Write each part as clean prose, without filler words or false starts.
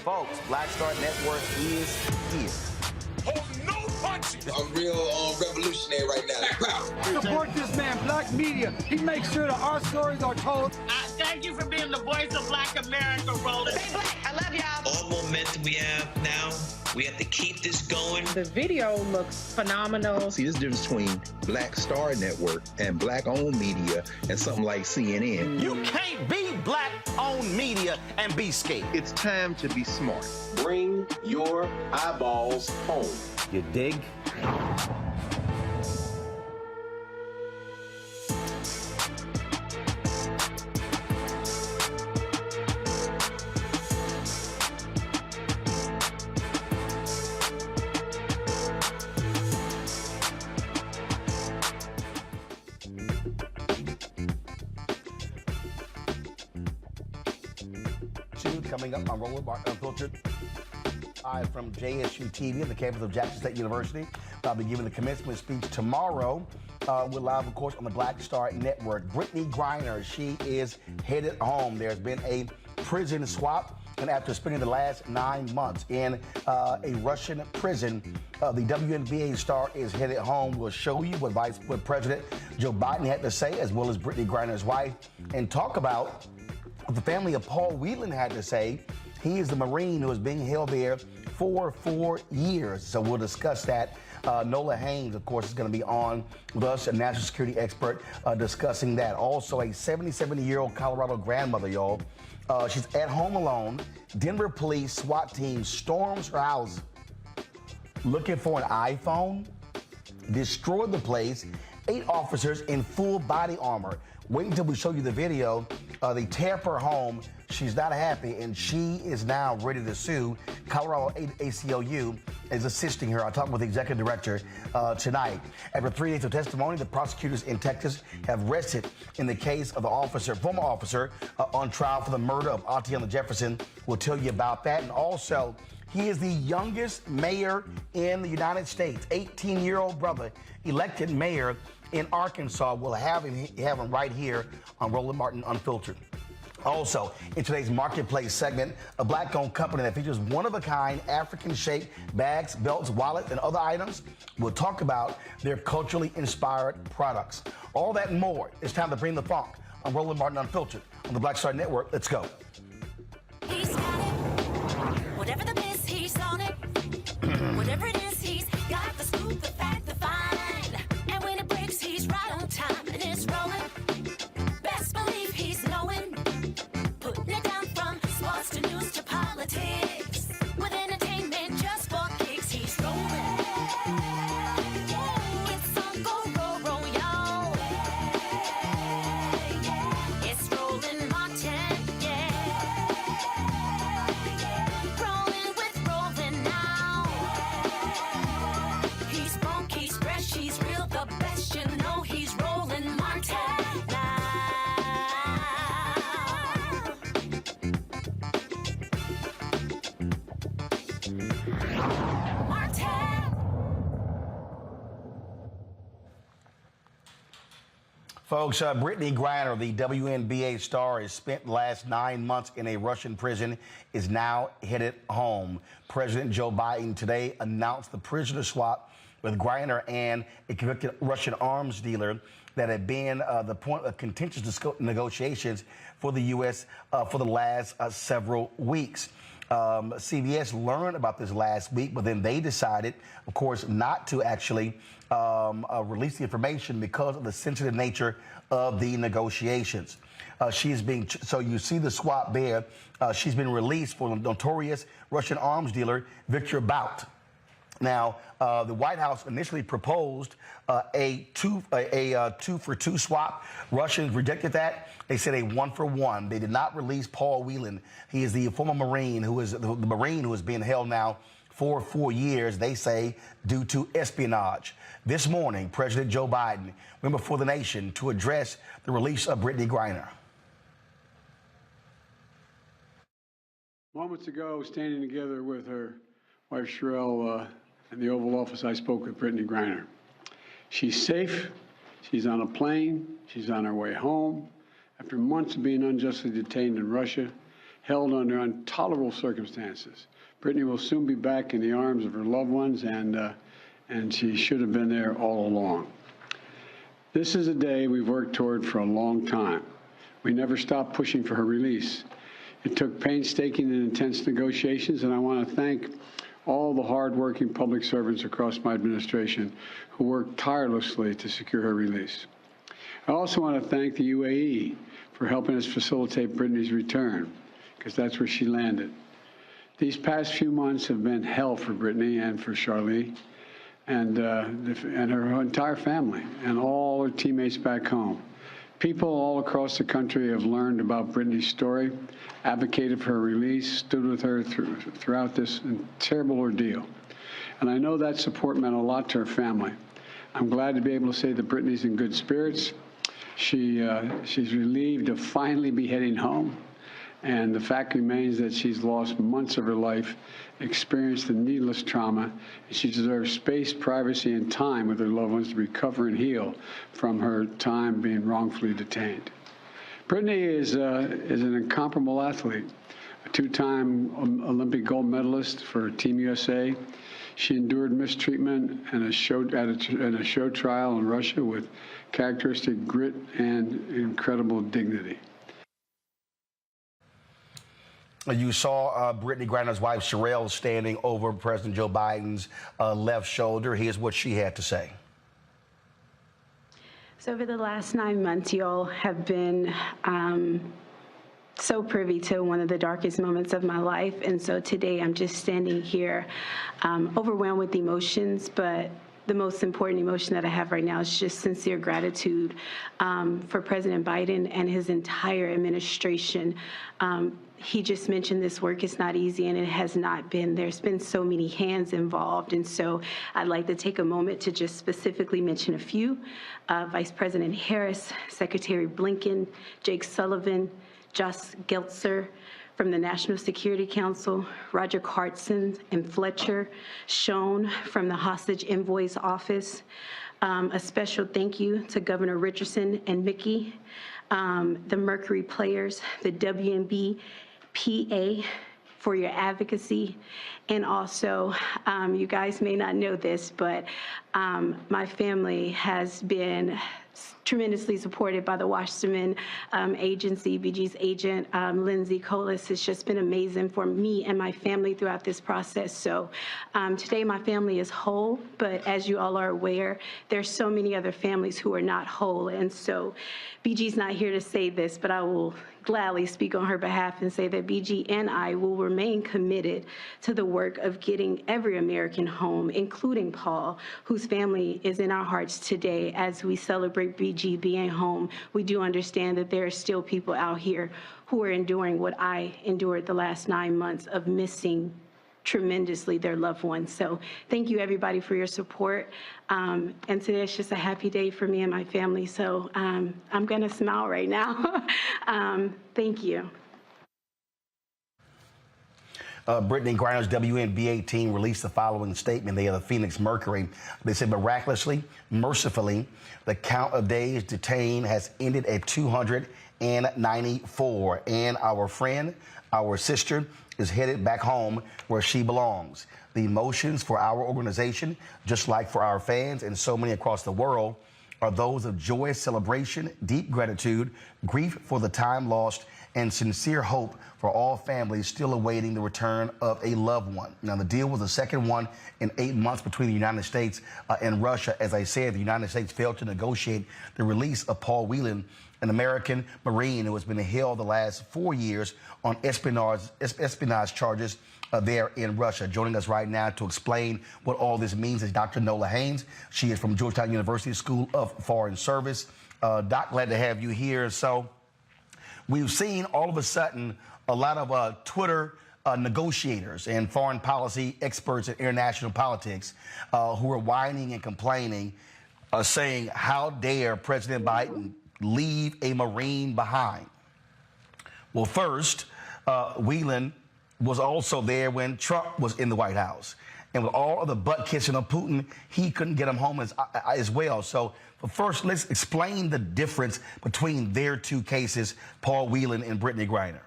Folks, Black Star Network is here. Hold no punches. I'm real revolutionary right now. Support this man, Black Media. He makes sure that our stories are told. Thank you for being the voice of Black America, Roland. Stay black. I love y'all. All momentum we have now, we have to keep this going. The video looks phenomenal. See, this difference between Black Star Network and Black-owned media and something like CNN. You can't be Black-owned media and be scared. It's time to be smart. Bring your eyeballs home. You dig? Coming up on Roland Martin Unfiltered, from JSU TV at the campus of Jackson State University. I'll be giving the commencement speech tomorrow. We're live, of course, on the Black Star Network. Brittney Griner, she is headed home. There's been a prison swap, and after spending the last 9 months in a Russian prison, the WNBA star is headed home. We'll show you what President Joe Biden had to say, as well as Brittney Griner's wife, and talk about the family of Paul Whelan had to say. He is the Marine who is being held there for 4 years. So we'll discuss that. Nola Haynes, of course, is going to be on with us, a national security expert, discussing that. Also, a 77-year-old Colorado grandmother, y'all. She's at home alone. Denver Police SWAT team storms her house looking for an iPhone, destroyed the place. 8 officers in full body armor. Wait until we show you the video. They tear up her home. She's not happy, and she is now ready to sue. Colorado ACLU is assisting her. I'll talk with the executive director tonight. After 3 days of testimony, the prosecutors in Texas have rested in the case of the former officer, on trial for the murder of Atiana Jefferson. We'll tell you about that. And also, he is the youngest mayor in the United States. 18-year-old brother, elected mayor in Arkansas. We'll have him right here on Roland Martin Unfiltered. Also, in today's Marketplace segment, a Black-owned company that features one-of-a-kind African-shaped bags, belts, wallets, and other items. We'll talk about their culturally inspired products. All that and more. It's time to bring the funk on Roland Martin Unfiltered on the Black Star Network. Let's go. He's got it. Whatever the miss, he's on it. Whatever it is, he's got the scoop, the fact, the find. And when it breaks, he's right on time and it's rolling. Best believe he's knowing. Putting it down from sports to news to politics. With entertainment just for kicks, he's rolling. It's on go, y'all. It's Roland Martin, yeah. Rolling with Roland now. He's funk, he's fresh, he's real, the best, you know he's Roland Martin now. Folks, Brittney Griner, the WNBA star, has spent the last 9 months in a Russian prison, is now headed home. President Joe Biden today announced the prisoner swap with Griner and a convicted Russian arms dealer that had been the point of contentious negotiations for the U.S. For the last several weeks. CBS learned about this last week, but then they decided, of course, not to actually release the information because of the sensitive nature of the negotiations. So you see the swap there. She's been released for the notorious Russian arms dealer, Victor Bout. Now, the White House initially proposed a two-for-2 swap. Russians rejected that. They said a 1-for-1. They did not release Paul Whelan. He is the former Marine who is the Marine who is being held now for 4 years, they say, due to espionage. This morning, President Joe Biden went before the nation to address the release of Brittney Griner. Moments ago, standing together with her wife Sherelle in the Oval Office, I spoke with Brittney Griner. She's safe. She's on a plane. She's on her way home. After months of being unjustly detained in Russia, held under intolerable circumstances. Brittany will soon be back in the arms of her loved ones, and she should have been there all along. This is a day we've worked toward for a long time. We never stopped pushing for her release. It took painstaking and intense negotiations, and I want to thank all the hard-working public servants across my administration who worked tirelessly to secure her release. I also want to thank the UAE for helping us facilitate Brittany's return, because that's where she landed. These past few months have been hell for Brittany and for Charlie and her entire family and all her teammates back home. People all across the country have learned about Brittany's story, advocated for her release, stood with her throughout this terrible ordeal. And I know that support meant a lot to her family. I'm glad to be able to say that Brittany's in good spirits. She's relieved to finally be heading home. And the fact remains that she's lost months of her life, experienced a needless trauma, and she deserves space, privacy, and time with her loved ones to recover and heal from her time being wrongfully detained. Brittany is an incomparable athlete, a two-time Olympic gold medalist for Team USA. She endured mistreatment and a show trial in Russia with characteristic grit and incredible dignity. You saw Brittney Griner's wife, Sherelle, standing over President Joe Biden's left shoulder. Here's what she had to say. So over the last 9 months, you all have been so privy to one of the darkest moments of my life. And so today I'm just standing here overwhelmed with emotions, but the most important emotion that I have right now is just sincere gratitude for President Biden and his entire administration. He just mentioned this work is not easy, and it has not been. There's been so many hands involved, and so I'd like to take a moment to just specifically mention a few. Vice President Harris, Secretary Blinken, Jake Sullivan, Josh Geltzer from the National Security Council, Roger Cartson and Fletcher, Schoen from the Hostage Envoy's Office. A special thank you to Governor Richardson and Mickey, the Mercury players, the WNB PA for your advocacy. And also, you guys may not know this, but my family has been tremendously supported by the Wasserman Agency. BG's agent, Lindsay Colas, has just been amazing for me and my family throughout this process. So today my family is whole, but as you all are aware, there's so many other families who are not whole. And so BG's not here to say this, but I will gladly speak on her behalf and say that BG and I will remain committed to the work of getting every American home, including Paul, whose family is in our hearts today. As we celebrate BG being home, we do understand that there are still people out here who are enduring what I endured the last 9 months of missing tremendously their loved ones. So thank you everybody for your support. And today it's just a happy day for me and my family. So I'm gonna smile right now. Thank you. Brittney Griner's WNBA team released the following statement. They are the Phoenix Mercury. They said, miraculously, mercifully, the count of days detained has ended at 294. And our friend, our sister, is headed back home where she belongs. The emotions for our organization, just like for our fans and so many across the world, are those of joyous celebration, deep gratitude, grief for the time lost, and sincere hope for all families still awaiting the return of a loved one. Now, the deal was the second one in 8 months between the United States and Russia. As I said, the United States failed to negotiate the release of Paul Whelan, an American Marine who has been held the last 4 years on espionage charges there in Russia. Joining us right now to explain what all this means is Dr. Nola Haynes. She is from Georgetown University School of Foreign Service. Doc, glad to have you here. So we've seen all of a sudden a lot of Twitter negotiators and foreign policy experts in international politics who are whining and complaining, saying, how dare President Biden leave a Marine behind? Well, first, Whelan was also there when Trump was in the White House. And with all of the butt kissing of Putin, he couldn't get him home as well. So first, let's explain the difference between their two cases, Paul Whelan and Brittney Griner.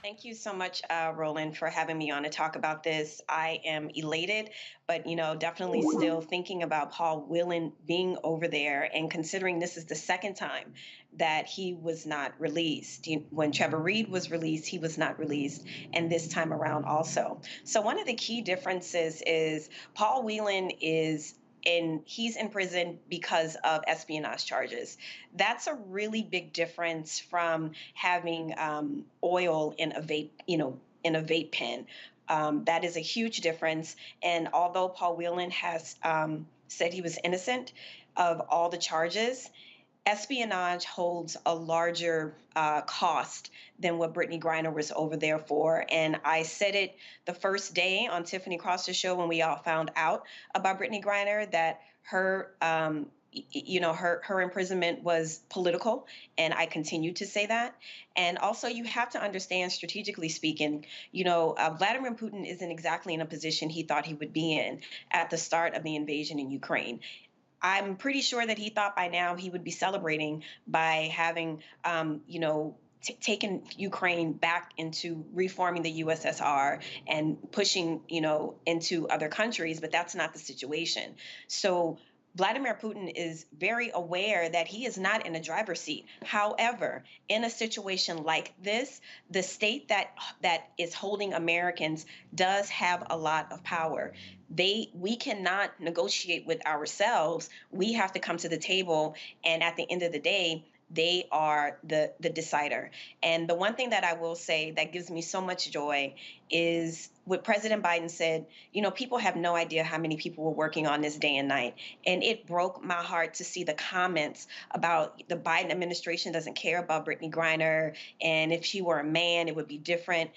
Thank you so much, Roland, for having me on to talk about this. I am elated, but definitely still thinking about Paul Whelan being over there, and considering this is the second time that he was not released. When Trevor Reed was released, he was not released, and this time around also. So one of the key differences is Paul Whelan he's in prison because of espionage charges. That's a really big difference from having oil in a vape, in a vape pen. That is a huge difference. And although Paul Whelan has said he was innocent of all the charges, espionage holds a larger cost than what Brittney Griner was over there for. And I said it the first day on Tiffany Cross's show when we all found out about Brittney Griner, that her her imprisonment was political, and I continue to say that. And also, you have to understand, strategically speaking, Vladimir Putin isn't exactly in a position he thought he would be in at the start of the invasion in Ukraine. I'm pretty sure that he thought by now he would be celebrating by having, taken Ukraine back into reforming the USSR and pushing, into other countries, but that's not the situation. So Vladimir Putin is very aware that he is not in a driver's seat. However, in a situation like this, the state that is holding Americans does have a lot of power. We cannot negotiate with ourselves. We have to come to the table, and at the end of the day, they are the decider. And the one thing that I will say that gives me so much joy is what President Biden said. People have no idea how many people were working on this day and night. And it broke my heart to see the comments about the Biden administration doesn't care about Brittney Griner, and if she were a man, it would be different.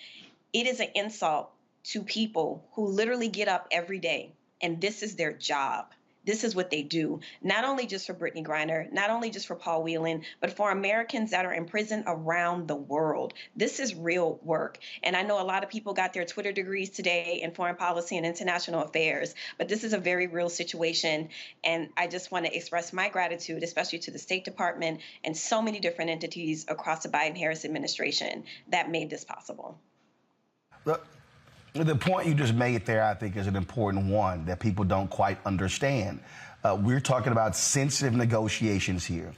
It is an insult to people who literally get up every day, and this is their job. This is what they do, not only just for Brittney Griner, not only just for Paul Whelan, but for Americans that are in prison around the world. This is real work. And I know a lot of people got their Twitter degrees today in foreign policy and international affairs, but this is a very real situation. And I just want to express my gratitude, especially to the State Department and so many different entities across the Biden-Harris administration that made this possible. The point you just made there, I think, is an important one that people don't quite understand. We're talking about sensitive negotiations here.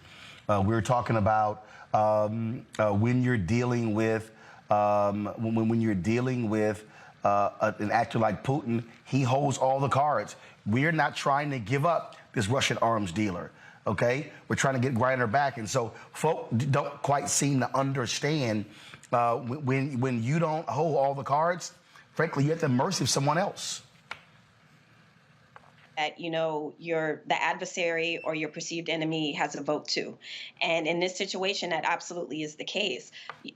We're talking about when you're dealing with when you're dealing with an actor like Putin. He holds all the cards. We're not trying to give up this Russian arms dealer. Okay, we're trying to get Griner back, and so folk don't quite seem to understand when you don't hold all the cards. Frankly, you're at the mercy of someone else. That the adversary or your perceived enemy has a vote too, and in this situation, that absolutely is the case.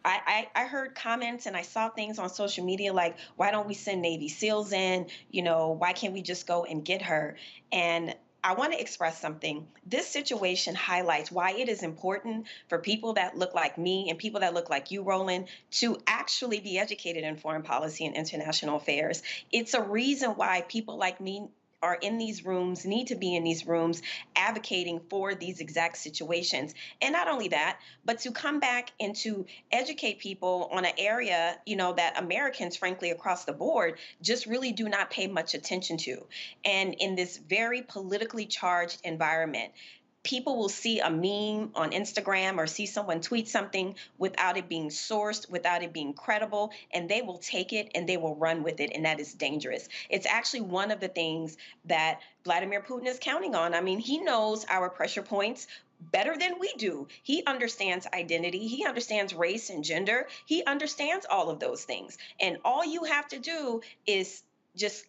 I heard comments and I saw things on social media like, "Why don't we send Navy SEALs in? Why can't we just go and get her?" And I want to express something. This situation highlights why it is important for people that look like me and people that look like you, Roland, to actually be educated in foreign policy and international affairs. It's a reason why people like me are in these rooms, need to be in these rooms, advocating for these exact situations. And not only that, but to come back and to educate people on an area, that Americans, frankly, across the board, just really do not pay much attention to. And in this very politically charged environment, people will see a meme on Instagram or see someone tweet something without it being sourced, without it being credible, and they will take it and they will run with it, and that is dangerous. It's actually one of the things that Vladimir Putin is counting on. I mean, he knows our pressure points better than we do. He understands identity. He understands race and gender. He understands all of those things. And all you have to do is just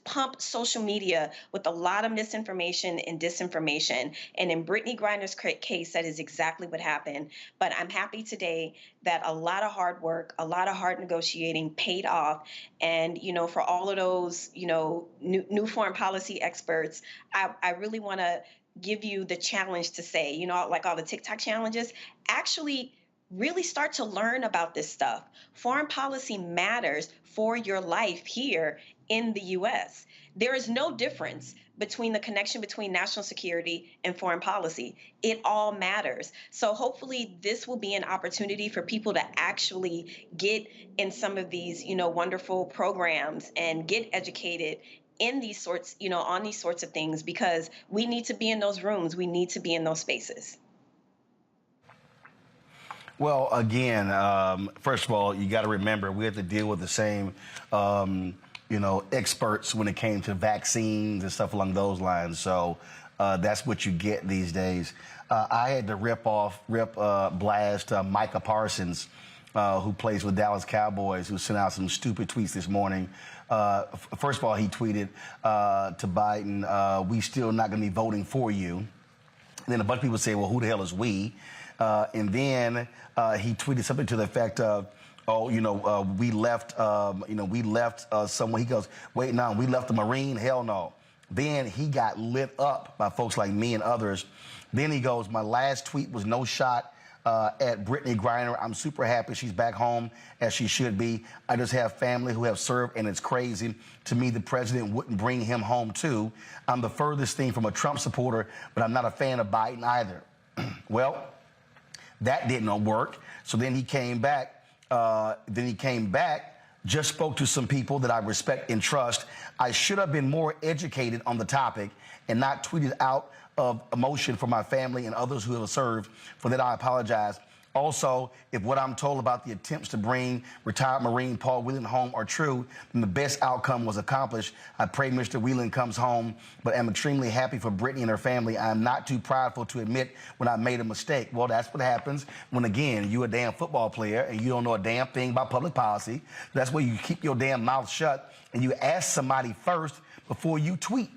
pump social media with a lot of misinformation and disinformation. And in Brittney Griner's case, that is exactly what happened. But I'm happy today that a lot of hard work, a lot of hard negotiating paid off. And, for all of those, new foreign policy experts, I really want to give you the challenge to say, like all the TikTok challenges, actually really start to learn about this stuff. Foreign policy matters for your life here in the U.S. There is no difference between the connection between national security and foreign policy. It all matters. So hopefully this will be an opportunity for people to actually get in some of these, wonderful programs and get educated in these sorts, on these sorts of things, because we need to be in those rooms. We need to be in those spaces. Well, again, first of all, you got to remember we have to deal with the same, experts when it came to vaccines and stuff along those lines. So that's what you get these days. I had to blast Micah Parsons, who plays with Dallas Cowboys, who sent out some stupid tweets this morning. First of all, he tweeted to Biden, "We still not going to be voting for you." And then a bunch of people say, "Well, who the hell is we?" And then he tweeted something to the effect of, we left someone. He goes, "Wait, no, we left a Marine? Hell no." Then he got lit up by folks like me and others. Then he goes, "My last tweet was no shot at Brittney Griner. I'm super happy she's back home as she should be. I just have family who have served, and it's crazy. To me, the president wouldn't bring him home too. I'm the furthest thing from a Trump supporter, but I'm not a fan of Biden either." Well, that didn't work. So then he came back. Just spoke to some people that I respect and trust. I should have been more educated on the topic and not tweeted out of emotion for my family and others who have served. For that, I apologize. Also, if what I'm told about the attempts to bring retired Marine Paul Whelan home are true, then the best outcome was accomplished. I pray Mr. Whelan comes home, but I'm extremely happy for Brittney and her family. I am not too prideful to admit when I made a mistake. Well, that's what happens when, again, you're a damn football player and you don't know a damn thing about public policy. That's where you keep your damn mouth shut and you ask somebody first before you tweet.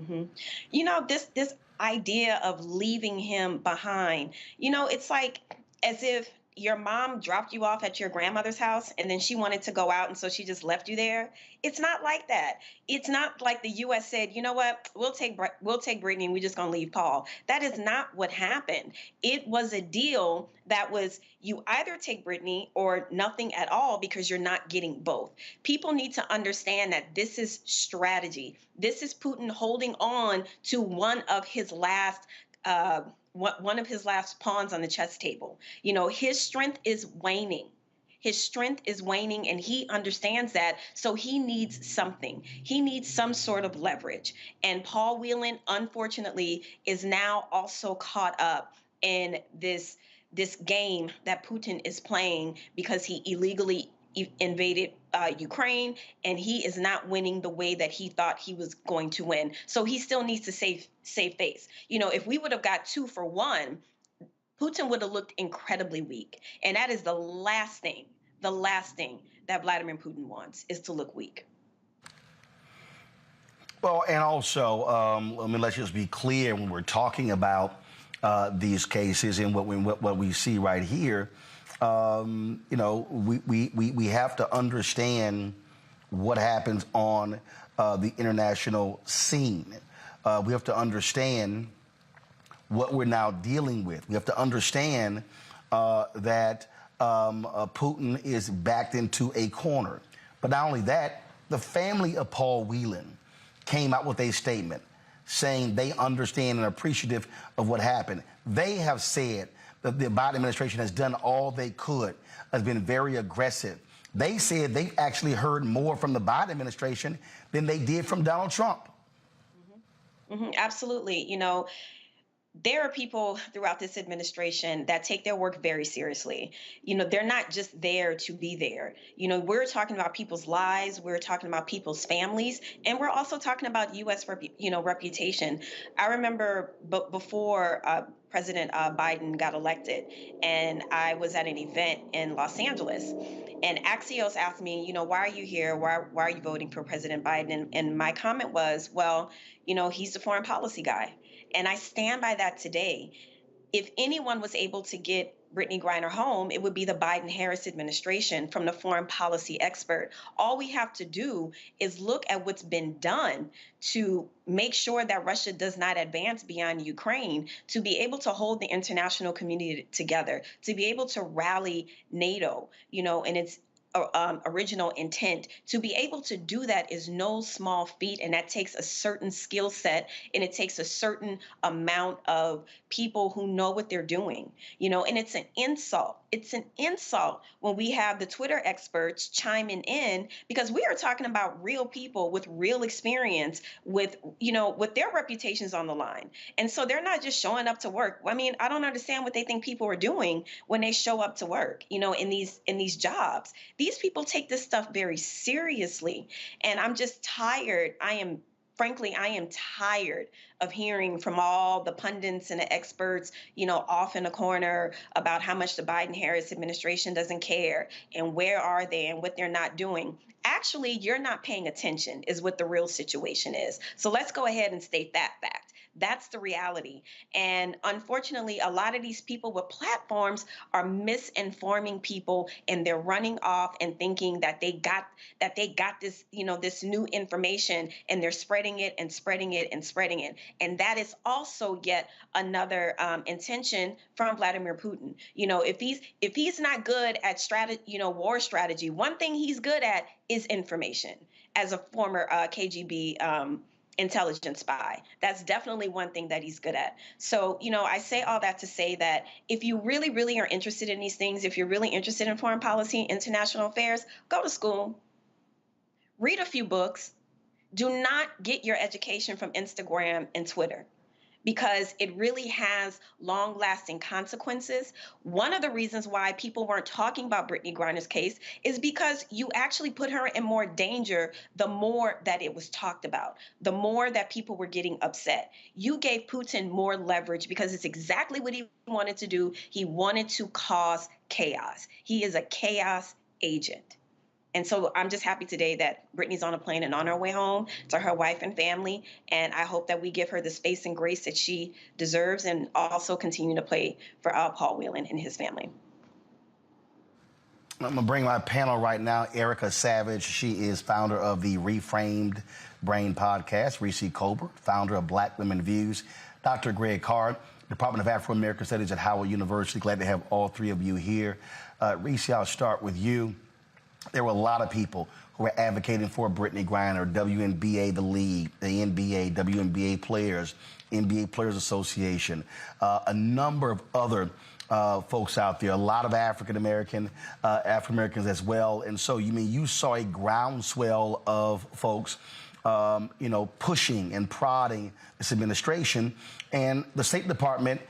Mm-hmm. This idea of leaving him behind, it's like as if your mom dropped you off at your grandmother's house and then she wanted to go out and so she just left you there. It's not like that. It's not like the U.S. said, "You know what, we'll take Brittney and we're just going to leave Paul." That is not what happened. It was a deal that was you either take Brittney or nothing at all, because you're not getting both. People need to understand that this is strategy. This is Putin holding on to one of his last pawns on the chess table. His strength is waning. His strength is waning, and he understands that. So he needs something. He needs some sort of leverage. And Paul Whelan, unfortunately, is now also caught up in this game that Putin is playing, because he illegally invaded Ukraine, and he is not winning the way that he thought he was going to win. So he still needs to save face. If we would have got 2-for-1, Putin would have looked incredibly weak. And that is the last thing that Vladimir Putin wants, is to look weak. Well, and also, let's just be clear when we're talking about these cases and what we see right here. We have to understand what happens on the international scene. We have to understand what we're now dealing with. We have to understand that Putin is backed into a corner. But not only that, the family of Paul Whelan came out with a statement saying they understand and are appreciative of what happened. They have said that the Biden administration has done all they could, has been very aggressive. They said they've actually heard more from the Biden administration than they did from Donald Trump. Mm-hmm. Mm-hmm. Absolutely. There are people throughout this administration that take their work very seriously. They're not just there to be there. We're talking about people's lives. We're talking about people's families. And we're also talking about U.S. reputation. I remember before President Biden got elected, and I was at an event in Los Angeles, and Axios asked me, "Why are you here? Why are you voting for President Biden?" And my comment was, well, he's the foreign policy guy. And I stand by that today. If anyone was able to get Brittney Griner home, it would be the Biden-Harris administration from the foreign policy expert. All we have to do is look at what's been done to make sure that Russia does not advance beyond Ukraine, to be able to hold the international community together, to be able to rally NATO, in its original intent. To be able to do that is no small feat, and that takes a certain skill set, and it takes a certain amount of people who know what they're doing, and it's an insult. It's an insult when we have the Twitter experts chiming in, because we are talking about real people with real experience, with their reputations on the line. And so they're not just showing up to work. I mean, I don't understand what they think people are doing when they show up to work, in these jobs. These people take this stuff very seriously. And I'm just tired. Frankly, I am tired of hearing from all the pundits and the experts, off in a corner about how much the Biden-Harris administration doesn't care and where are they and what they're not doing. Actually, you're not paying attention is what the real situation is. So let's go ahead and state that fact. That's the reality. And unfortunately, a lot of these people with platforms are misinforming people, and they're running off and thinking that they got this, this new information, and they're spreading it and spreading it and spreading it. And that is also yet another intention from Vladimir Putin. If he's not good at war strategy, one thing he's good at is information. As a former KGB intelligence spy, that's definitely one thing that he's good at. So, I say all that to say that if you really, really are interested in these things, if you're really interested in foreign policy, international affairs, go to school, read a few books. Do not get your education from Instagram and Twitter, because it really has long-lasting consequences. One of the reasons why people weren't talking about Brittney Griner's case is because you actually put her in more danger the more that it was talked about, the more that people were getting upset. You gave Putin more leverage, because it's exactly what he wanted to do. He wanted to cause chaos. He is a chaos agent. And so I'm just happy today that Brittney's on a plane and on her way home to her wife and family. And I hope that we give her the space and grace that she deserves, and also continue to pray for Paul Whelan and his family. I'm going to bring my panel right now, Erica Savage. She is founder of the Reframed Brain podcast. Reese Colbert, founder of Black Women Views. Dr. Greg Card, Department of Afro-American Studies at Howard University. Glad to have all three of you here. Reese, I'll start with you. There were a lot of people who were advocating for Brittney Griner, WNBA, the league, the NBA, WNBA players, NBA Players Association, a number of other folks out there, a lot of African-Americans as well. And so, you saw a groundswell of folks, pushing and prodding this administration. And the State Department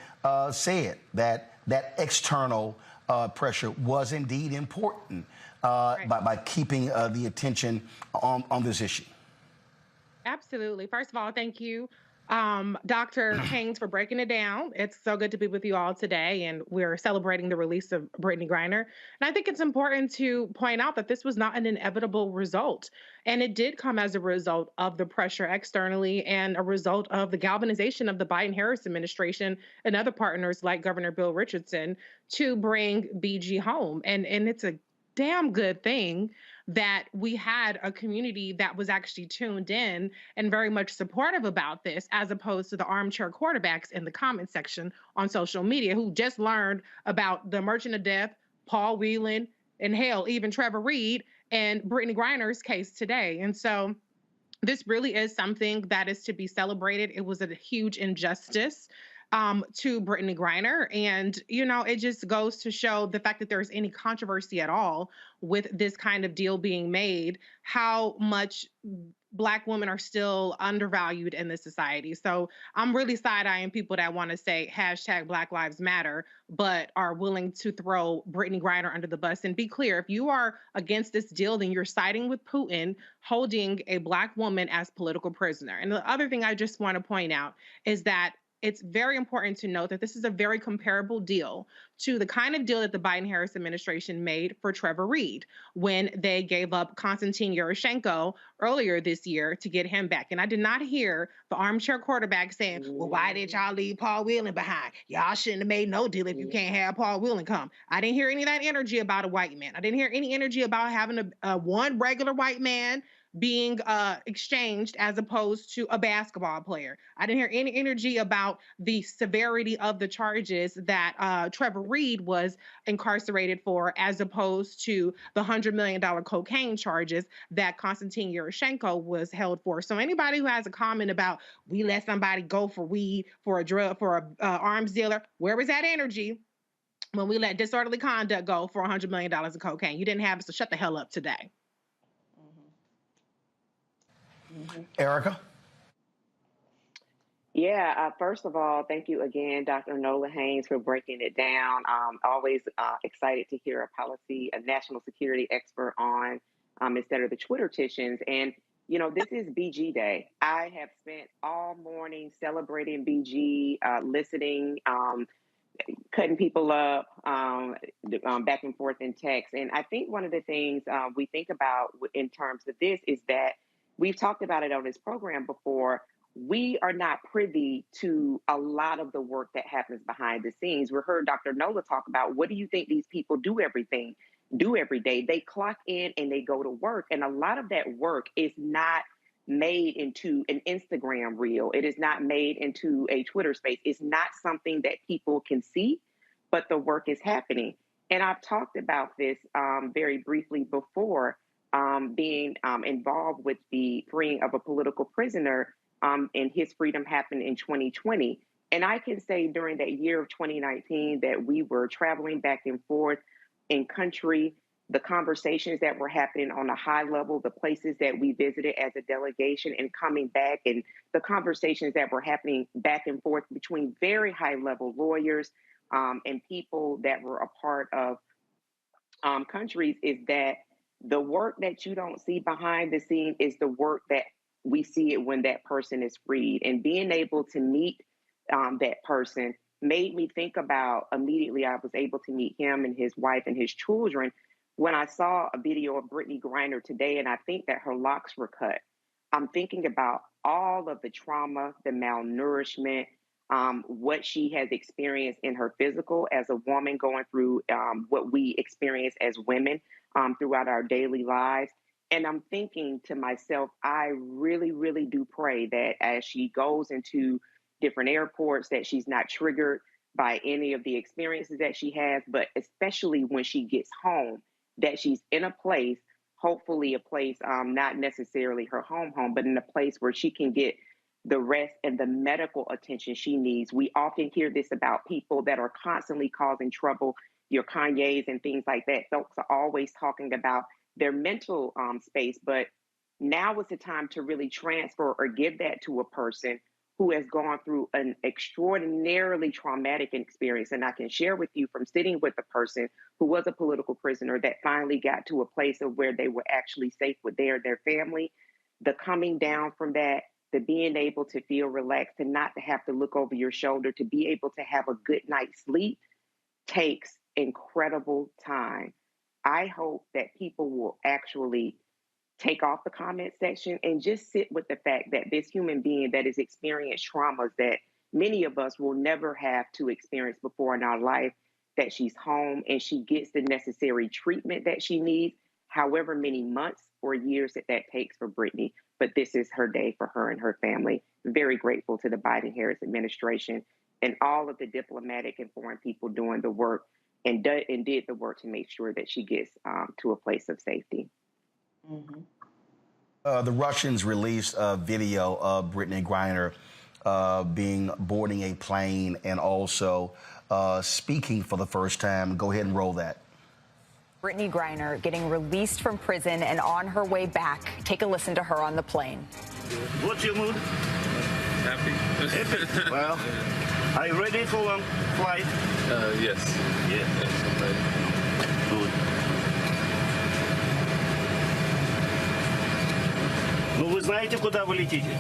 said that external pressure was indeed important. By keeping the attention on this issue. Absolutely. First of all, thank you, Dr. Haynes, for breaking it down. It's so good to be with you all today, and we're celebrating the release of Brittney Griner. And I think it's important to point out that this was not an inevitable result, and it did come as a result of the pressure externally and a result of the galvanization of the Biden-Harris administration and other partners like Governor Bill Richardson to bring BG home. And it's a damn good thing that we had a community that was actually tuned in and very much supportive about this, as opposed to the armchair quarterbacks in the comment section on social media who just learned about the Merchant of Death, Paul Whelan, and hell, even Trevor Reed and Brittney Griner's case today. And so this really is something that is to be celebrated. It was a huge injustice to Brittney Griner. And, it just goes to show the fact that there's any controversy at all with this kind of deal being made, how much Black women are still undervalued in this society. So I'm really side-eyeing people that want to say hashtag Black Lives Matter, but are willing to throw Brittney Griner under the bus. And be clear, if you are against this deal, then you're siding with Putin, holding a Black woman as political prisoner. And the other thing I just want to point out is that it's very important to note that this is a very comparable deal to the kind of deal that the Biden-Harris administration made for Trevor Reed when they gave up Konstantin Yushchenko earlier this year to get him back. And I did not hear the armchair quarterback saying, well, why did y'all leave Paul Whelan behind? Y'all shouldn't have made no deal if you can't have Paul Whelan come. I didn't hear any of that energy about a white man. I didn't hear any energy about having a one regular white man being exchanged as opposed to a basketball player. I didn't hear any energy about the severity of the charges that Trevor Reed was incarcerated for as opposed to the $100 million cocaine charges that Konstantin Yushchenko was held for. So anybody who has a comment about we let somebody go for weed, for a drug, for a arms dealer, where was that energy when we let disorderly conduct go for $100 million of cocaine? You didn't have it, so shut the hell up today. Erica? Yeah, first of all, thank you again, Dr. Nola Haynes, for breaking it down. Always excited to hear a national security expert on instead of the Twitterticians. And, you know, this is BG Day. I have spent all morning celebrating BG, listening, cutting people up, back and forth in text. And I think one of the things we think about in terms of this is that we've talked about it on this program before. We are not privy to a lot of the work that happens behind the scenes. We heard Dr. Nola talk about, what do you think these people do every day? They clock in and they go to work. And a lot of that work is not made into an Instagram reel. It is not made into a Twitter space. It's not something that people can see, but the work is happening. And I've talked about this very briefly before, being involved with the freeing of a political prisoner, and his freedom happened in 2020. And I can say during that year of 2019 that we were traveling back and forth in country, the conversations that were happening on a high level, the places that we visited as a delegation and coming back, and the conversations that were happening back and forth between very high level lawyers and people that were a part of countries, is that the work that you don't see behind the scene is the work that we see it when that person is freed. And being able to meet that person made me think about, immediately I was able to meet him and his wife and his children when I saw a video of Brittney Griner today, and I think that her locks were cut. I'm thinking about all of the trauma, the malnourishment, what she has experienced in her physical as a woman going through what we experience as women throughout our daily lives. And I'm thinking to myself, I really, really do pray that as she goes into different airports, that she's not triggered by any of the experiences that she has, but especially when she gets home, that she's in a place, hopefully a place, not necessarily her home, but in a place where she can get the rest and the medical attention she needs. We often hear this about people that are constantly causing trouble, your Kanye's and things like that. Folks are always talking about their mental space, but now is the time to really transfer or give that to a person who has gone through an extraordinarily traumatic experience. And I can share with you from sitting with a person who was a political prisoner that finally got to a place of where they were actually safe with their family, the coming down from that, the being able to feel relaxed and not to have to look over your shoulder, to be able to have a good night's sleep takes incredible time. I hope that people will actually take off the comment section and just sit with the fact that this human being that has experienced traumas that many of us will never have to experience before in our life, that she's home and she gets the necessary treatment that she needs, however many months or years that takes for Brittney. But this is her day for her and her family. Very grateful to the Biden-Harris administration and all of the diplomatic and foreign people doing the work and did the work to make sure that she gets to a place of safety. Mm-hmm. The Russians released a video of Brittney Griner boarding a plane and also speaking for the first time. Go ahead and roll that. Brittney Griner getting released from prison and on her way back. Take a listen to her on the plane. What's your mood? Happy. Happy? Well, are you ready for long flight? Yes. Yeah. Yes, I'm ready. Good. Ну, вы знаете, куда вы летите?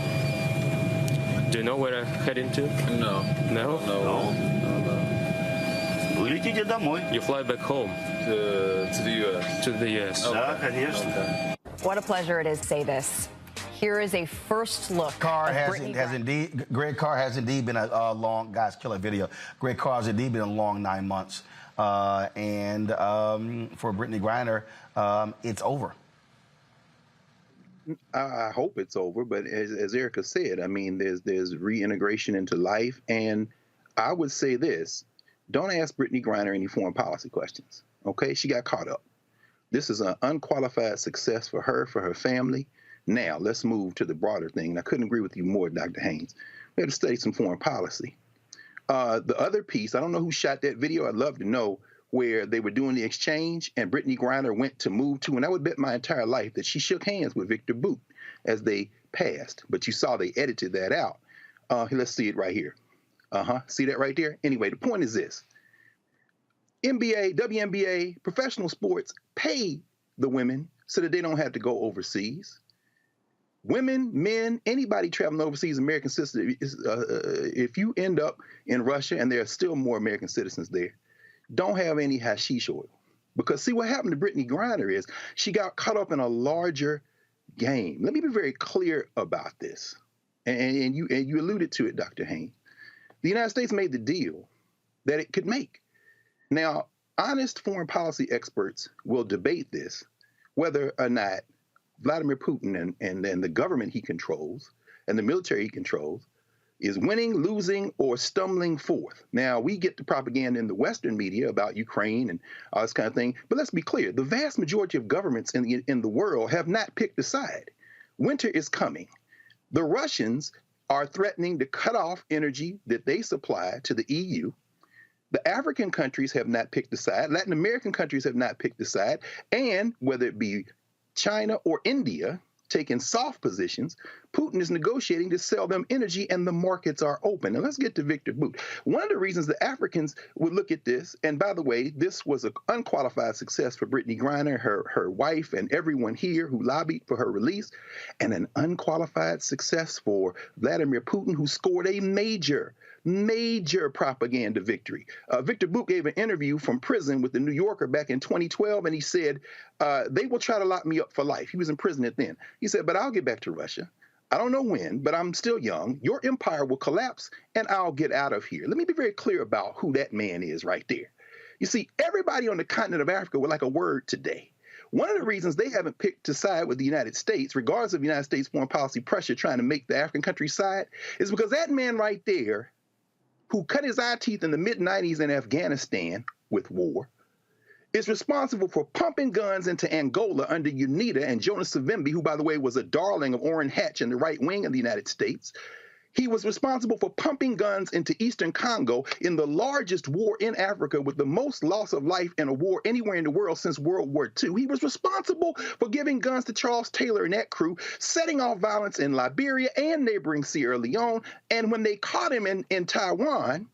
Do you know where I'm heading to? No. No? No. You fly back home? To the U.S. To the U.S. Okay. What a pleasure it is to say this. Here is a first look. Greg Carr has indeed been a long, guys, kill that video. Greg Carr has indeed been a long 9 months. And for Brittney Griner, it's over. I hope it's over, but as Erica said, I mean, there's reintegration into life, and I would say this: don't ask Brittney Griner any foreign policy questions. Okay, she got caught up. This is an unqualified success for her family. Now let's move to the broader thing. And I couldn't agree with you more, Dr. Haynes. We have to study some foreign policy. The other piece, I don't know who shot that video. I'd love to know, where they were doing the exchange and Brittney Griner went to move to, and I would bet my entire life that she shook hands with Victor Boot as they passed. But you saw they edited that out. Let's see it right here. See that right there? Anyway, the point is this. NBA, WNBA, professional sports pay the women so that they don't have to go overseas. Women, men, anybody traveling overseas, American citizens, if you end up in Russia, and there are still more American citizens there, don't have any hashish oil. Because see, what happened to Brittney Griner is she got caught up in a larger game. Let me be very clear about this. And you alluded to it, Dr. Haynes. The United States made the deal that it could make. Now, honest foreign policy experts will debate this, whether or not Vladimir Putin and the government he controls and the military he controls is winning, losing, or stumbling forth. Now, we get the propaganda in the Western media about Ukraine and all this kind of thing, but let's be clear. The vast majority of governments in the world have not picked a side. Winter is coming. The Russians are threatening to cut off energy that they supply to the EU. The African countries have not picked a side. Latin American countries have not picked a side. And whether it be China or India taking soft positions, Putin is negotiating to sell them energy, and the markets are open. Now, let's get to Victor Boot. One of the reasons the Africans would look at this, and by the way, this was an unqualified success for Brittney Griner, her wife, and everyone here who lobbied for her release, and an unqualified success for Vladimir Putin, who scored a major propaganda victory. Victor Boot gave an interview from prison with the New Yorker back in 2012, and he said, they will try to lock me up for life. He was in prison at then. He said, but I'll get back to Russia. I don't know when, but I'm still young. Your empire will collapse, and I'll get out of here. Let me be very clear about who that man is right there. You see, everybody on the continent of Africa would like a word today. One of the reasons they haven't picked to side with the United States, regardless of the United States foreign policy pressure trying to make the African countries side, is because that man right there, who cut his eye teeth in the mid-90s in Afghanistan with war, is responsible for pumping guns into Angola under UNITA and Jonas Savimbi, who, by the way, was a darling of Orrin Hatch in the right wing of the United States. He was responsible for pumping guns into Eastern Congo in the largest war in Africa with the most loss of life in a war anywhere in the world since World War II. He was responsible for giving guns to Charles Taylor and that crew, setting off violence in Liberia and neighboring Sierra Leone. And when they caught him in Taiwan,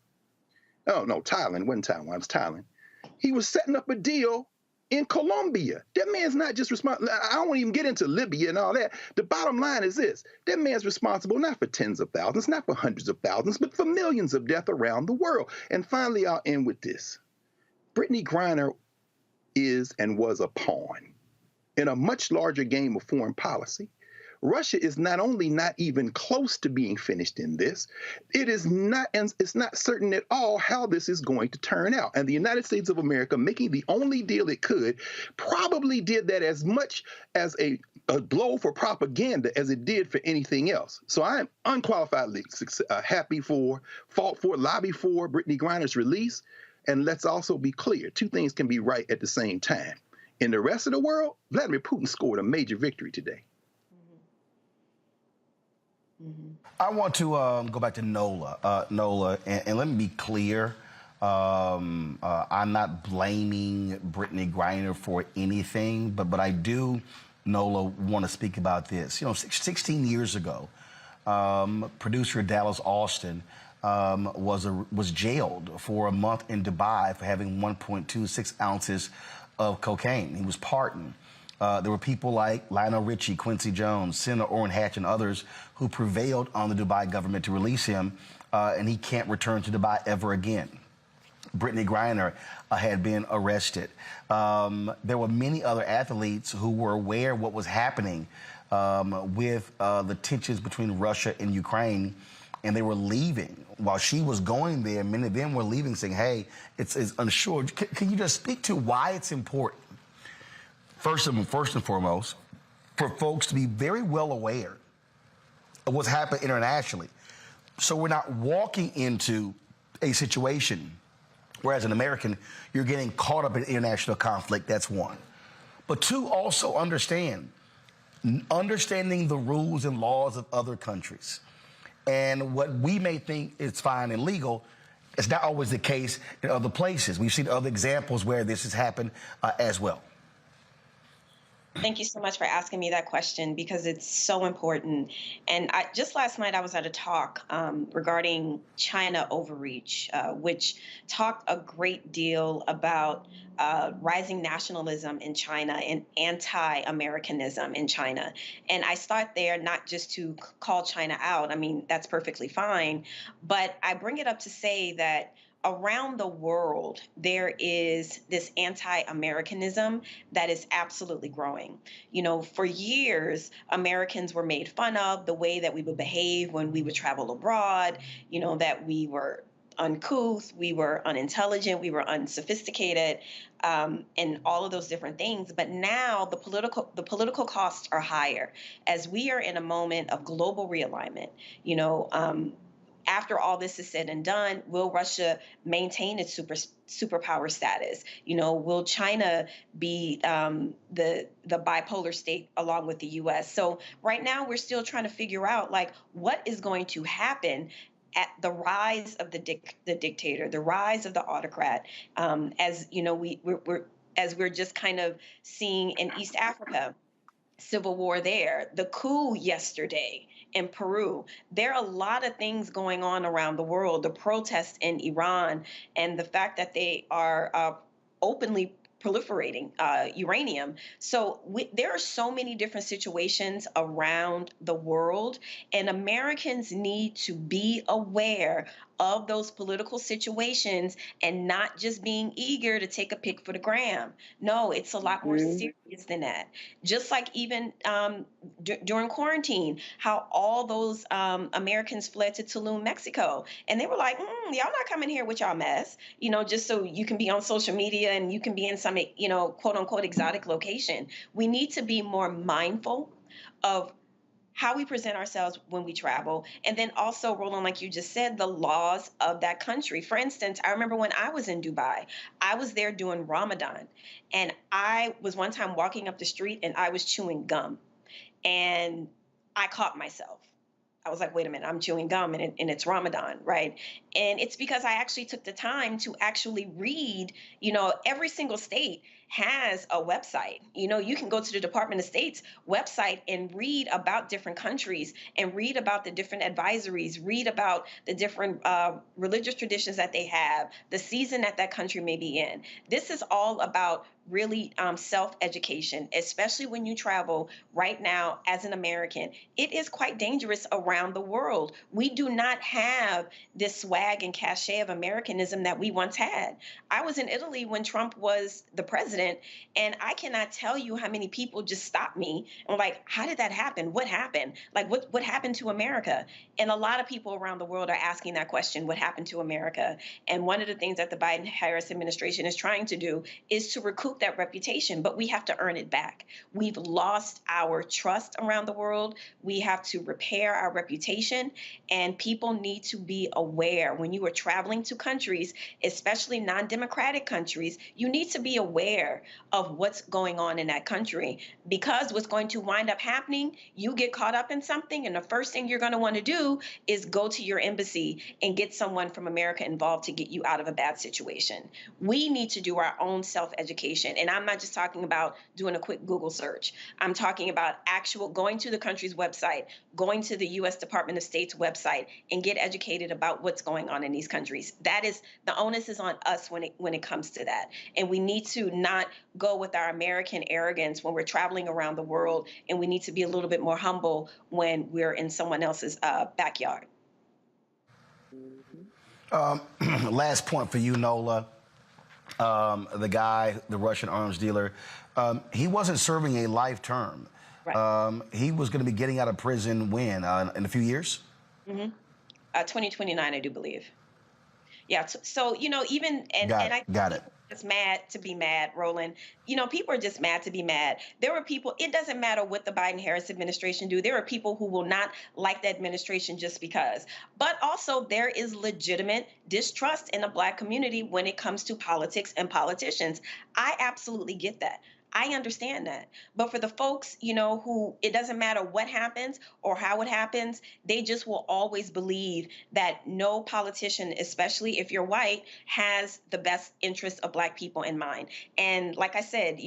oh, no, Thailand, it wasn't Taiwan, it was Thailand. He was setting up a deal in Colombia. That man's not just responsible. I don't even get into Libya and all that. The bottom line is this. That man's responsible not for tens of thousands, not for hundreds of thousands, but for millions of deaths around the world. And finally, I'll end with this. Brittney Griner is and was a pawn in a much larger game of foreign policy. Russia is not only not even close to being finished in this, it is not, and it's not certain at all how this is going to turn out. And the United States of America, making the only deal it could, probably did that as much as a blow for propaganda as it did for anything else. So I am unqualifiedly happy for, fought for, lobby for Brittney Griner's release. And let's also be clear, two things can be right at the same time. In the rest of the world, Vladimir Putin scored a major victory today. I want to go back to Nola. Nola, and let me be clear. I'm not blaming Brittney Griner for anything, but I do, Nola, want to speak about this. You know, 16 years ago, producer Dallas Austin was jailed for a month in Dubai for having 1.26 ounces of cocaine. He was pardoned. There were people like Lionel Richie, Quincy Jones, Senator Orrin Hatch, and others who prevailed on the Dubai government to release him, and he can't return to Dubai ever again. Brittney Griner had been arrested. There were many other athletes who were aware of what was happening with the tensions between Russia and Ukraine, and they were leaving. While she was going there, many of them were leaving saying, hey, it's unsure. Can you just speak to why it's important, first and foremost, for folks to be very well aware of what's happened internationally, so we're not walking into a situation where, as an American, you're getting caught up in international conflict? That's one. But two, also understanding the rules and laws of other countries. And what we may think is fine and legal is not always the case in other places. We've seen other examples where this has happened as well. Thank you so much for asking me that question, because it's so important. And just last night I was at a talk regarding China overreach, which talked a great deal about rising nationalism in China and anti-Americanism in China. And I start there not just to call China out. I mean, that's perfectly fine. But I bring it up to say that around the world, there is this anti-Americanism that is absolutely growing. You know, for years, Americans were made fun of the way that we would behave when we would travel abroad, you know, that we were uncouth, we were unintelligent, we were unsophisticated, and all of those different things. But now the political costs are higher as we are in a moment of global realignment. You know, after all this is said and done, will Russia maintain its superpower status? You know, will China be the bipolar state along with the U.S.? So right now we're still trying to figure out, like, what is going to happen at the rise of the dictator, the rise of the autocrat, as you know, we're just kind of seeing in East Africa, civil war there, the coup yesterday in Peru. There are a lot of things going on around the world, the protests in Iran, and the fact that they are openly proliferating uranium. So there are so many different situations around the world, and Americans need to be aware of those political situations and not just being eager to take a pic for the gram. No, it's a lot more serious than that. Just like even during quarantine, how all those Americans fled to Tulum, Mexico. And they were like, y'all not coming here with y'all mess, you know, just so you can be on social media and you can be in some, you know, quote unquote exotic location. We need to be more mindful of how we present ourselves when we travel. And then also, Roland, like you just said, the laws of that country. For instance, I remember when I was in Dubai, I was there doing Ramadan. And I was one time walking up the street and I was chewing gum. And I caught myself. I was like, wait a minute, I'm chewing gum and it's Ramadan, right? And it's because I actually took the time to actually read, you know, every single state has a website. You know, you can go to the Department of State's website and read about different countries and read about the different advisories, read about the different religious traditions that they have, the season that country may be in. This is all about really self-education, especially when you travel right now as an American. It is quite dangerous around the world. We do not have this swag and cachet of Americanism that we once had. I was in Italy when Trump was the president, and I cannot tell you how many people just stopped me and were like, how did that happen? What happened? Like, what happened to America? And a lot of people around the world are asking that question, what happened to America? And one of the things that the Biden-Harris administration is trying to do is to recoup that reputation, but we have to earn it back. We've lost our trust around the world. We have to repair our reputation, and people need to be aware when you are traveling to countries, especially non-democratic countries, you need to be aware of what's going on in that country, because what's going to wind up happening, you get caught up in something, and the first thing you're going to want to do is go to your embassy and get someone from America involved to get you out of a bad situation. We need to do our own self-education. And I'm not just talking about doing a quick Google search. I'm talking about actual going to the country's website, going to the U.S. Department of State's website, and get educated about what's going going on in these countries. That is, the onus is on us when it comes to that. And we need to not go with our American arrogance when we're traveling around the world, and we need to be a little bit more humble when we're in someone else's backyard. Last point for you, Nola. The guy, the Russian arms dealer, he wasn't serving a life term. Right. He was going to be getting out of prison when? In a few years? 2029, I do believe. Yeah. So, even, Got it. It's mad to be mad, Roland. People are just mad to be mad. There are people, it doesn't matter what the Biden-Harris administration do. There are people who will not like the administration just because. But also there is legitimate distrust in the Black community when it comes to politics and politicians. I absolutely get that. I understand that. But for the folks, who it doesn't matter what happens or how it happens, they just will always believe that no politician, especially if you're white, has the best interest of Black people in mind. And like I said,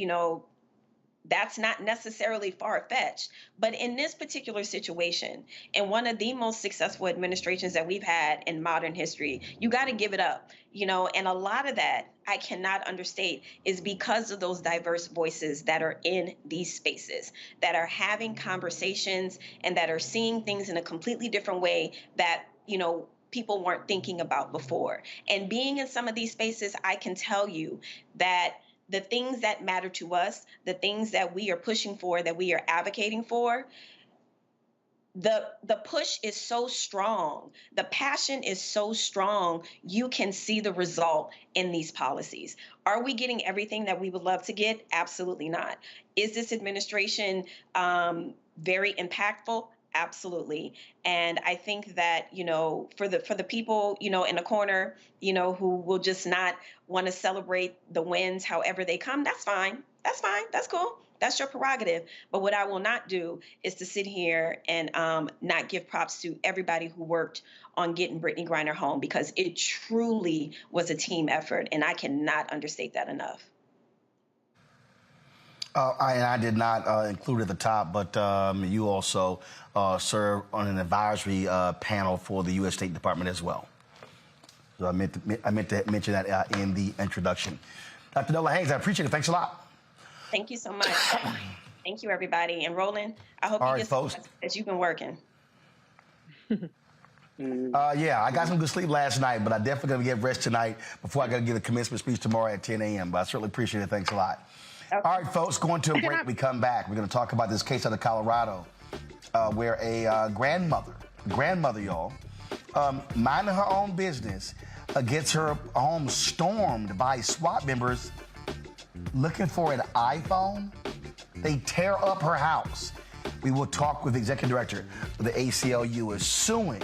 that's not necessarily far-fetched. But in this particular situation, in one of the most successful administrations that we've had in modern history, you got to give it up. And a lot of that, I cannot understate, is because of those diverse voices that are in these spaces, that are having conversations and that are seeing things in a completely different way that, people weren't thinking about before. And being in some of these spaces, I can tell you that the things that matter to us, the things that we are pushing for, that we are advocating for, the push is so strong. The passion is so strong. You can see the result in these policies. Are we getting everything that we would love to get? Absolutely not. Is this administration very impactful? Absolutely. And I think that, for the people, in the corner, who will just not want to celebrate the wins however they come, that's fine. That's fine. That's cool. That's your prerogative. But what I will not do is to sit here and not give props to everybody who worked on getting Brittney Griner home, because it truly was a team effort. And I cannot understate that enough. I did not include at the top, but you also serve on an advisory panel for the U.S. State Department as well. So I meant to mention that in the introduction. Dr. Nola Haynes, I appreciate it. Thanks a lot. Thank you so much. Thank you, everybody. And Roland, I hope you get some rest as you've been working. Yeah, I got some good sleep last night, but I definitely going to get rest tonight before I got to give the commencement speech tomorrow at 10 a.m. But I certainly appreciate it. Thanks a lot. Okay. All right, folks, going to a break. We come back. We're going to talk about this case out of Colorado where a grandmother, y'all, minding her own business, gets her home stormed by SWAT members looking for an iPhone. They tear up her house. We will talk with the executive director of the ACLU is suing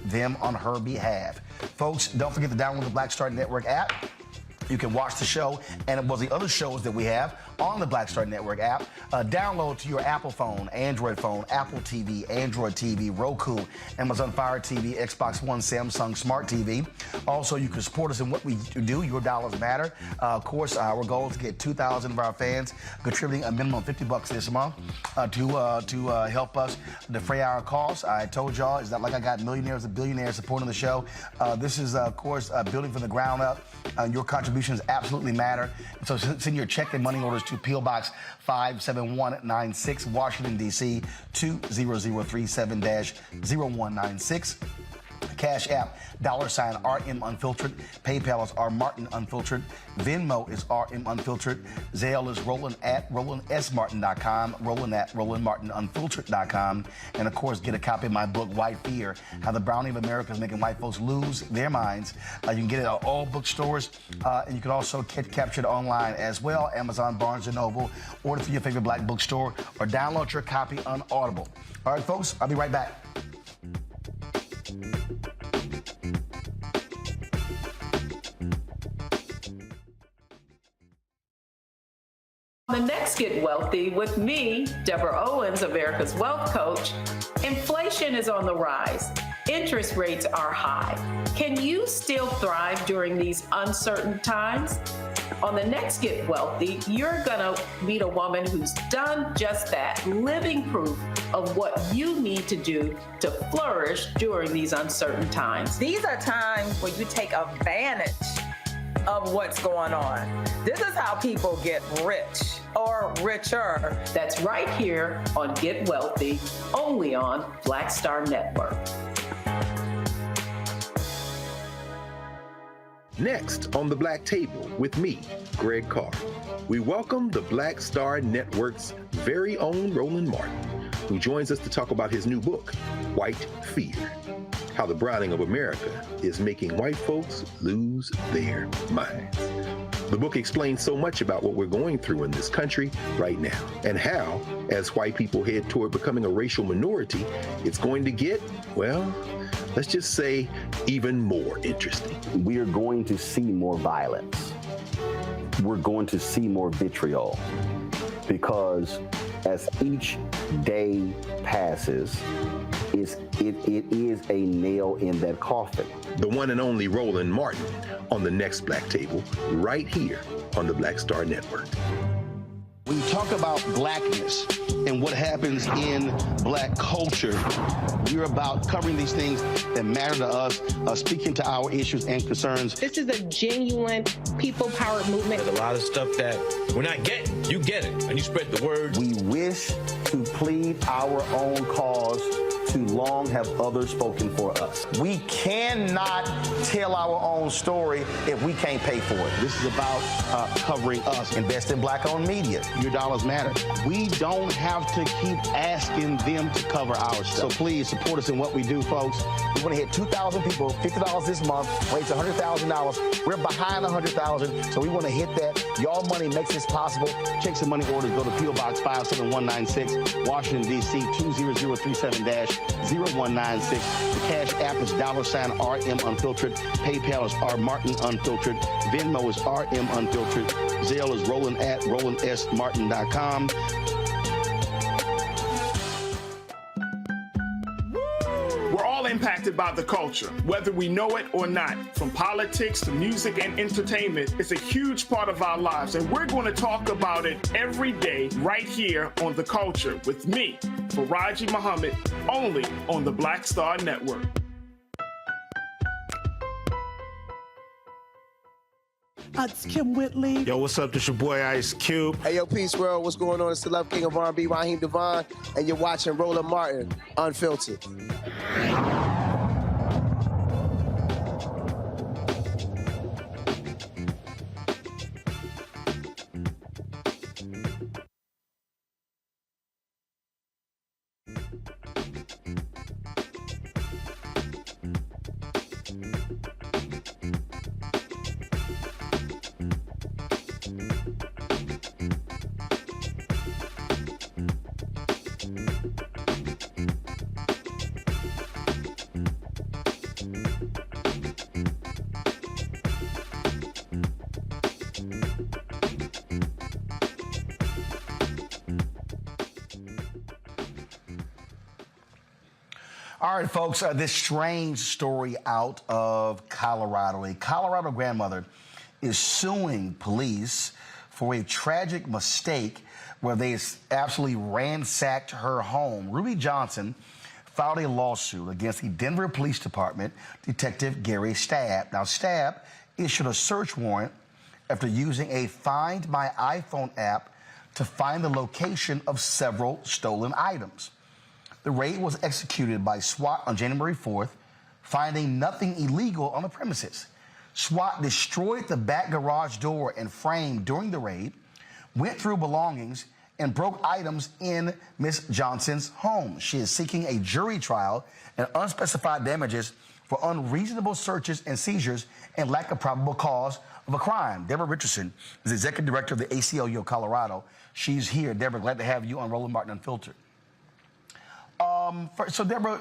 them on her behalf. Folks, don't forget to download the Black Star Network app. You can watch the show and the other shows that we have on the Black Star Network app. Download to your Apple phone, Android phone, Apple TV, Android TV, Roku, Amazon Fire TV, Xbox One, Samsung Smart TV. Also, you can support us in what we do. Your dollars matter. Of course, our goal is to get 2,000 of our fans contributing a minimum of $50 this month to help us defray our costs. I told y'all, it's not like I got millionaires and billionaires supporting the show. This is, of course, building from the ground up. Your contributions absolutely matter. So send your check and money orders to P.O. Box 57196, Washington, D.C. 20037-0196. Cash App, $RM Unfiltered. PayPal is R Martin Unfiltered. Venmo is RM Unfiltered. Zelle is Roland at RolandSMartin.com. Roland at RolandMartinUnfiltered.com. And of course, get a copy of my book, White Fear: How the Browning of America is Making White Folks Lose Their Minds. You can get it at all bookstores. And you can also capture it online as well. Amazon, Barnes & Noble. Order through your favorite Black bookstore or download your copy on Audible. All right, folks, I'll be right back. The next Get Wealthy with me, Deborah Owens, America's Wealth Coach. Inflation is on the rise. Interest rates are high. Can you still thrive during these uncertain times? On the next Get Wealthy, you're gonna meet a woman who's done just that, living proof of what you need to do to flourish during these uncertain times. These are times where you take advantage of what's going on. This is how people get rich or richer. That's right here on Get Wealthy, only on Black Star Network. Next on the Black Table with me, Greg Carr, we welcome the Black Star Network's very own Roland Martin, who joins us to talk about his new book, White Fear: How the Browning of America is Making White Folks Lose Their Minds. The book explains so much about what we're going through in this country right now, and how, as white people head toward becoming a racial minority, it's going to get, well, let's just say, even more interesting. We are going to see more violence. We're going to see more vitriol, because as each day passes, it is a nail in that coffin. The one and only Roland Martin on the next Black Table, right here on the Black Star Network. When you talk about blackness and what happens in black culture, we're about covering these things that matter to us, speaking to our issues and concerns. This is a genuine people-powered movement. There's a lot of stuff that we're not getting. You get it, and you spread the word. We wish to plead our own cause. Too long have others spoken for us. We cannot tell our own story if we can't pay for it. This is about covering us. Invest in black-owned media. Your dollars matter. We don't have to keep asking them to cover our stuff. So please support us in what we do, folks. We want to hit 2,000 people, $50 this month, raise $100,000. We're behind 100,000, so we want to hit that. Y'all money makes this possible. Check some money orders. Go to P.O. Box 57196, Washington, D.C. 20037-0196. The Cash App is $RM Unfiltered. PayPal is R Martin Unfiltered. Venmo is RM Unfiltered. Zelle is Roland at RolandSMartin.com. We're all impacted by the culture, whether we know it or not. From politics to music and entertainment, it's a huge part of our lives, and we're going to talk about it every day right here on The Culture with me, Faraji Muhammad, only on the Black Star Network. It's Kim Whitley. Yo, what's up? This your boy Ice Cube. Hey, yo, Peace World. What's going on? It's the Love King of R&B, Raheem Devon, and you're watching Roland Martin Unfiltered. All right, folks, this strange story out of Colorado. A Colorado grandmother is suing police for a tragic mistake where they absolutely ransacked her home. Ruby Johnson filed a lawsuit against the Denver Police Department Detective Gary Stabb. Now, Stabb issued a search warrant after using a Find My iPhone app to find the location of several stolen items. The raid was executed by SWAT on January 4th, finding nothing illegal on the premises. SWAT destroyed the back garage door and frame during the raid, went through belongings, and broke items in Ms. Johnson's home. She is seeking a jury trial and unspecified damages for unreasonable searches and seizures and lack of probable cause of a crime. Deborah Richardson is Executive Director of the ACLU of Colorado. She's here. Deborah, glad to have you on Roland Martin Unfiltered. So, Deborah,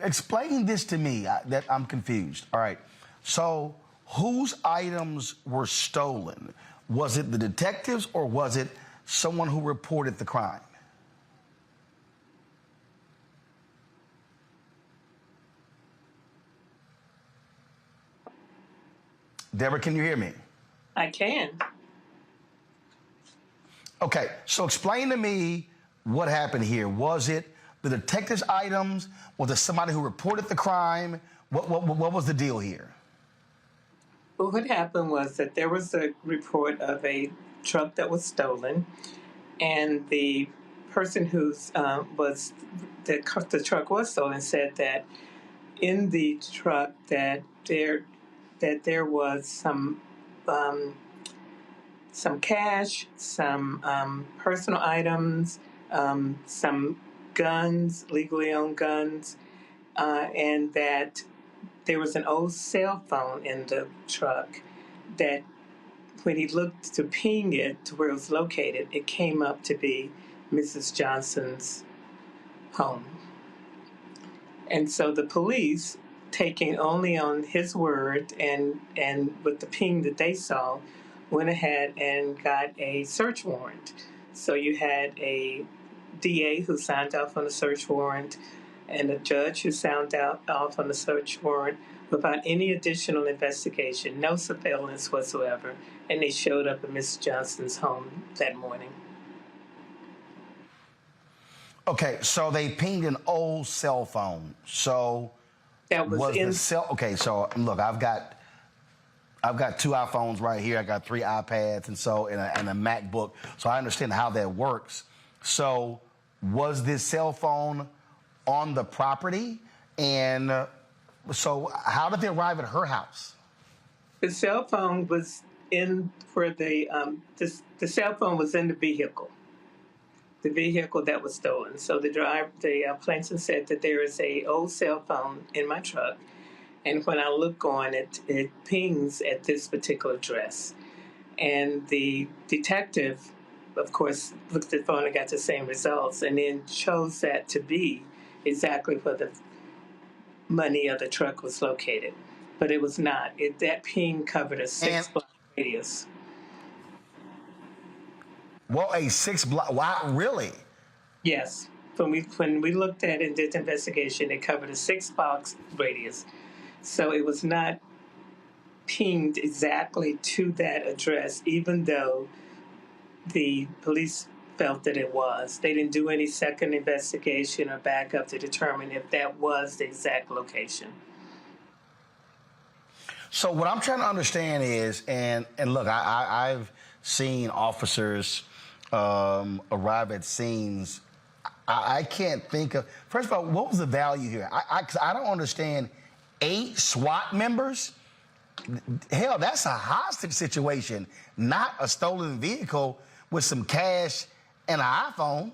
explain this to me, that I'm confused. All right. So, whose items were stolen? Was it the detectives or was it someone who reported the crime? Deborah, can you hear me? I can. Okay, so explain to me what happened here. Was it the detective's items? Was it somebody who reported the crime? What was the deal here? Well, what happened was that there was a report of a truck that was stolen, and the person whose the truck was stolen said that in the truck that there was some cash, some personal items, some guns, legally owned guns, and that there was an old cell phone in the truck that when he looked to ping it to where it was located, it came up to be Mrs. Johnson's home. And so the police, taking only on his word and with the ping that they saw, went ahead and got a search warrant. So you had a DA who signed off on the search warrant and a judge who signed off on the search warrant without any additional investigation, no surveillance whatsoever, and they showed up at Mrs. Johnson's home that morning. Okay, so they pinged an old cell phone. So that was in the cell. Okay, so look, I've got 2 iPhones right here. I got 3 iPads, and a MacBook. So I understand how that works. So was this cell phone on the property, and so how did they arrive at her house? The cell phone was in where the cell phone was in the vehicle that was stolen. So the plaintiff said that there is a old cell phone in my truck, and when I look on it, it pings at this particular address. And the detective, of course, looked at the phone and got the same results, and then chose that to be exactly where the money of the truck was located. But it was not. That ping covered a 6-block radius. Well, a 6-block. Wow, really? Yes. When we looked at it and did the investigation, it covered a 6-block radius. So it was not pinged exactly to that address, even though the police felt that it was. They didn't do any second investigation or backup to determine if that was the exact location. So what I'm trying to understand is, and look, I've seen officers arrive at scenes. I can't think of, first of all, what was the value here? 'Cause I don't understand 8 SWAT members. Hell, that's a hostage situation, not a stolen vehicle with some cash and an iPhone.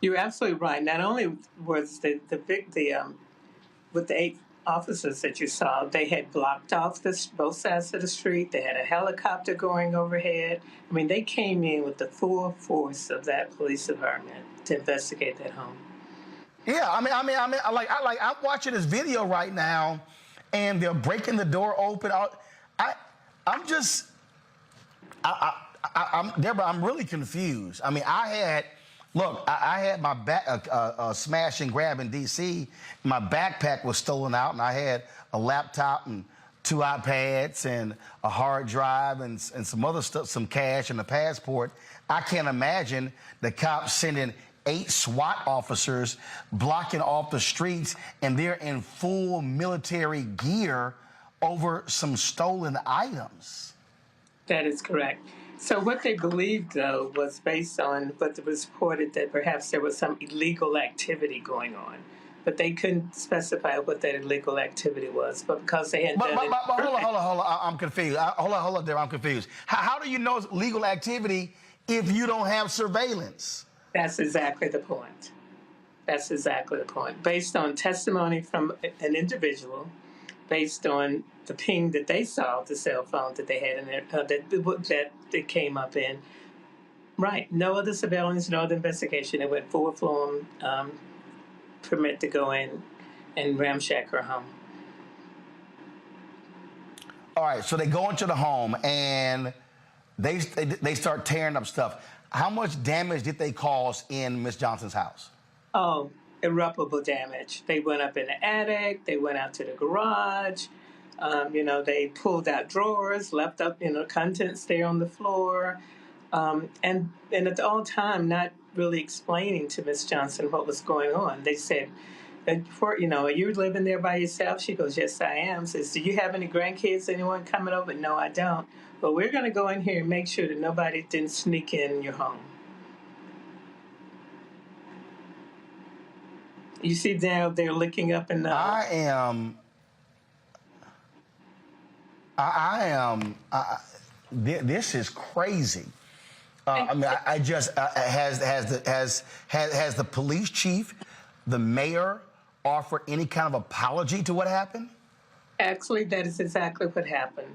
You're absolutely right. Not only was with the 8 officers that you saw, they had blocked off both sides of the street. They had a helicopter going overhead. I mean, they came in with the full force of that police department to investigate that home. Yeah, I mean, I'm watching this video right now, and they're breaking the door open. Deborah, I'm really confused. I mean, I had my back smash and grab in D.C. My backpack was stolen out, and I had a laptop and 2 iPads and a hard drive and some other stuff, some cash and a passport. I can't imagine the cops sending 8 SWAT officers blocking off the streets, and they're in full military gear over some stolen items. That is correct. So what they believed, though, was based on what was reported that perhaps there was some illegal activity going on. But they couldn't specify what that illegal activity was. But because they had done it... But hold on. I'm confused. Hold on there. I'm confused. How do you know it's legal activity if you don't have surveillance? That's exactly the point. Based on testimony from an individual, based on the ping that they saw, the cell phone that they had in there, that they came up in. Right. No other surveillance, no other investigation. It went full-blown permit to go in and ramshack her home. All right. So they go into the home and they start tearing up stuff. How much damage did they cause in Miss Johnson's house? Oh, irreparable damage. They went up in the attic. They went out to the garage. They pulled out drawers, left up, contents there on the floor, and at all time not really explaining to Miss Johnson what was going on. They said, are you living there by yourself? She goes, yes, I am. Says, do you have any grandkids, anyone coming over? No, I don't. But we're going to go in here and make sure that nobody didn't sneak in your home. You see down there looking up in the... This is crazy. Has the police chief, the mayor, offered any kind of apology to what happened? Actually, that is exactly what happened.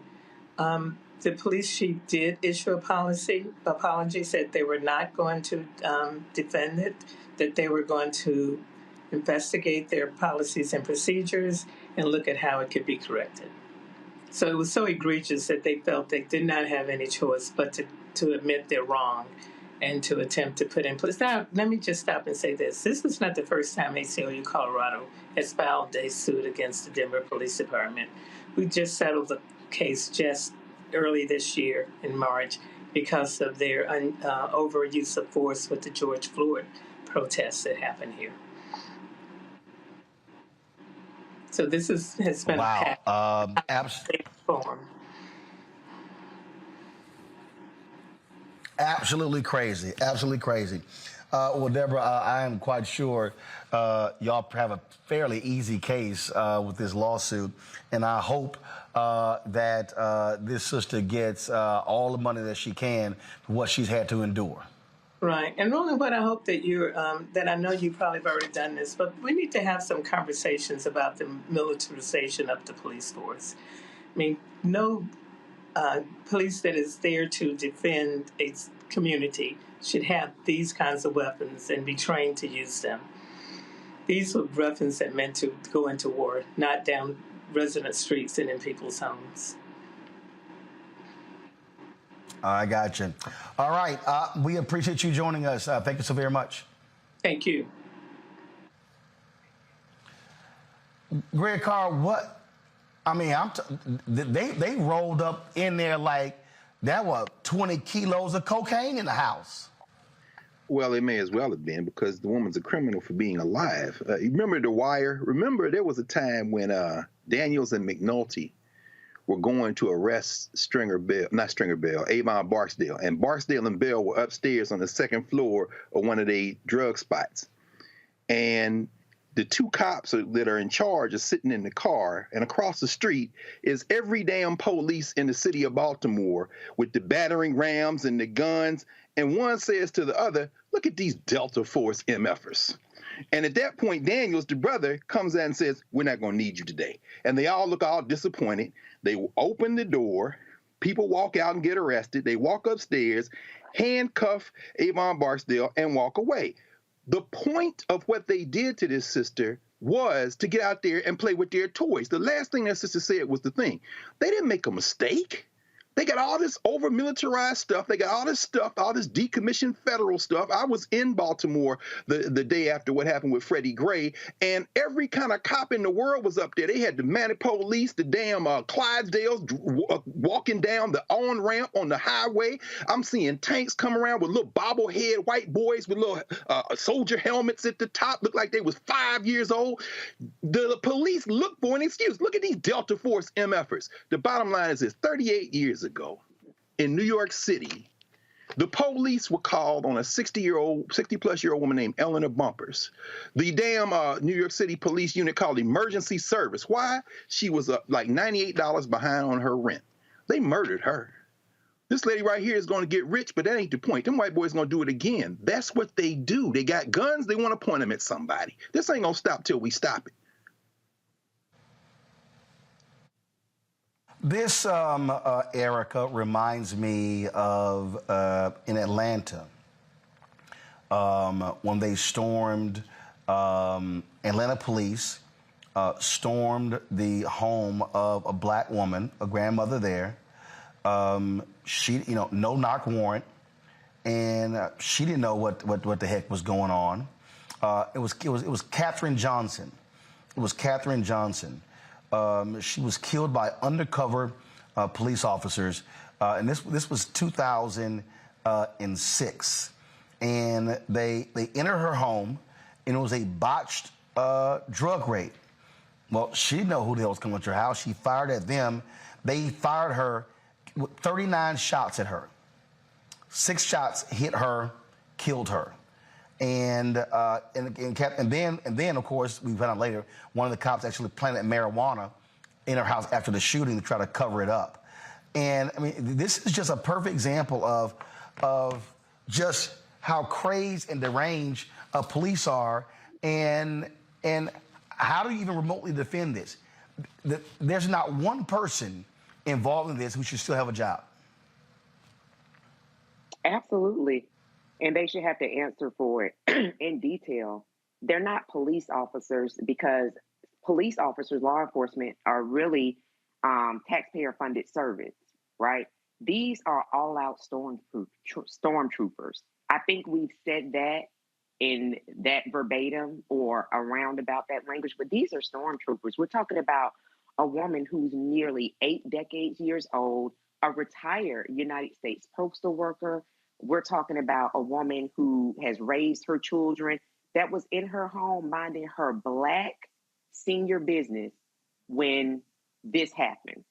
The police chief did issue a apology, said they were not going to defend it, that they were going to investigate their policies and procedures and look at how it could be corrected. So it was so egregious that they felt they did not have any choice but to admit they're wrong and to attempt to put in place. Now, let me just stop and say this. This is not the first time ACLU Colorado has filed a suit against the Denver Police Department. We just settled the case just early this year in March because of their overuse of force with the George Floyd protests that happened here. So this has been a form. Absolutely crazy. Absolutely crazy. Well, Deborah, I am quite sure y'all have a fairly easy case with this lawsuit, and I hope that this sister gets all the money that she can for what she's had to endure. Right. And Roland, what I hope that that I know you probably have already done this, but we need to have some conversations about the militarization of the police force. I mean, no police that is there to defend a community should have these kinds of weapons and be trained to use them. These were weapons that meant to go into war, not down resident streets and in people's homes. I got you. All right. We appreciate you joining us. Thank you so very much. Thank you. Greg Carr, what? I mean, they rolled up in there like there were 20 kilos of cocaine in the house. Well, it may as well have been because the woman's a criminal for being alive. You remember The Wire? Remember there was a time when Daniels and McNulty were going to arrest Avon Barksdale. And Barksdale and Bell were upstairs on the second floor of one of the drug spots. And the two cops that are in charge are sitting in the car, and across the street is every damn police in the city of Baltimore with the battering rams and the guns. And one says to the other, look at these Delta Force MFers. And at that point, Daniels, the brother, comes out and says, we're not going to need you today. And they all look all disappointed. They open the door. People walk out and get arrested. They walk upstairs, handcuff Avon Barksdale, and walk away. The point of what they did to this sister was to get out there and play with their toys. The last thing that sister said was the thing. They didn't make a mistake. They got all this over-militarized stuff. They got all this stuff, all this decommissioned federal stuff. I was in Baltimore the day after what happened with Freddie Gray, and every kind of cop in the world was up there. They had the Manic Police, the damn Clydesdales walking down the on-ramp on the highway. I'm seeing tanks come around with little bobblehead white boys with little soldier helmets at the top, look like they was 5 years old. The police look for an excuse. Look at these Delta Force MFers. The bottom line is this, 38 years ago in New York City, the police were called on a 60-plus-year-old woman named Eleanor Bumpers. The damn New York City police unit called emergency service. Why? She was like $98 behind on her rent. They murdered her. This lady right here is going to get rich, but that ain't the point. Them white boys going to do it again. That's what they do. They got guns. They want to point them at somebody. This ain't going to stop till we stop it. This, Erica, reminds me of in Atlanta when they stormed, Atlanta police stormed the home of a black woman, a grandmother there. She, no knock warrant, and she didn't know what the heck was going on. It was Katherine Johnson. It was Katherine Johnson. She was killed by undercover police officers, and this was 2006. And they entered her home, and it was a botched drug raid. Well, she didn't know who the hell was coming to her house. She fired at them. They fired her with 39 shots at her. 6 shots hit her, killed her. And then, of course, we found out later, one of the cops actually planted marijuana in her house after the shooting to try to cover it up. And, I mean, this is just a perfect example of just how crazed and deranged police are, and how do you even remotely defend this? There's not one person involved in this who should still have a job. Absolutely. And they should have to answer for it in detail. They're not police officers, because police officers, law enforcement, are really taxpayer-funded service, right? These are all-out stormtroopers. I think we've said that in that verbatim or around about that language, but these are stormtroopers. We're talking about a woman who's nearly 8 years old, a retired United States postal worker. We're talking about a woman who has raised her children, that was in her home minding her Black senior business when this happened.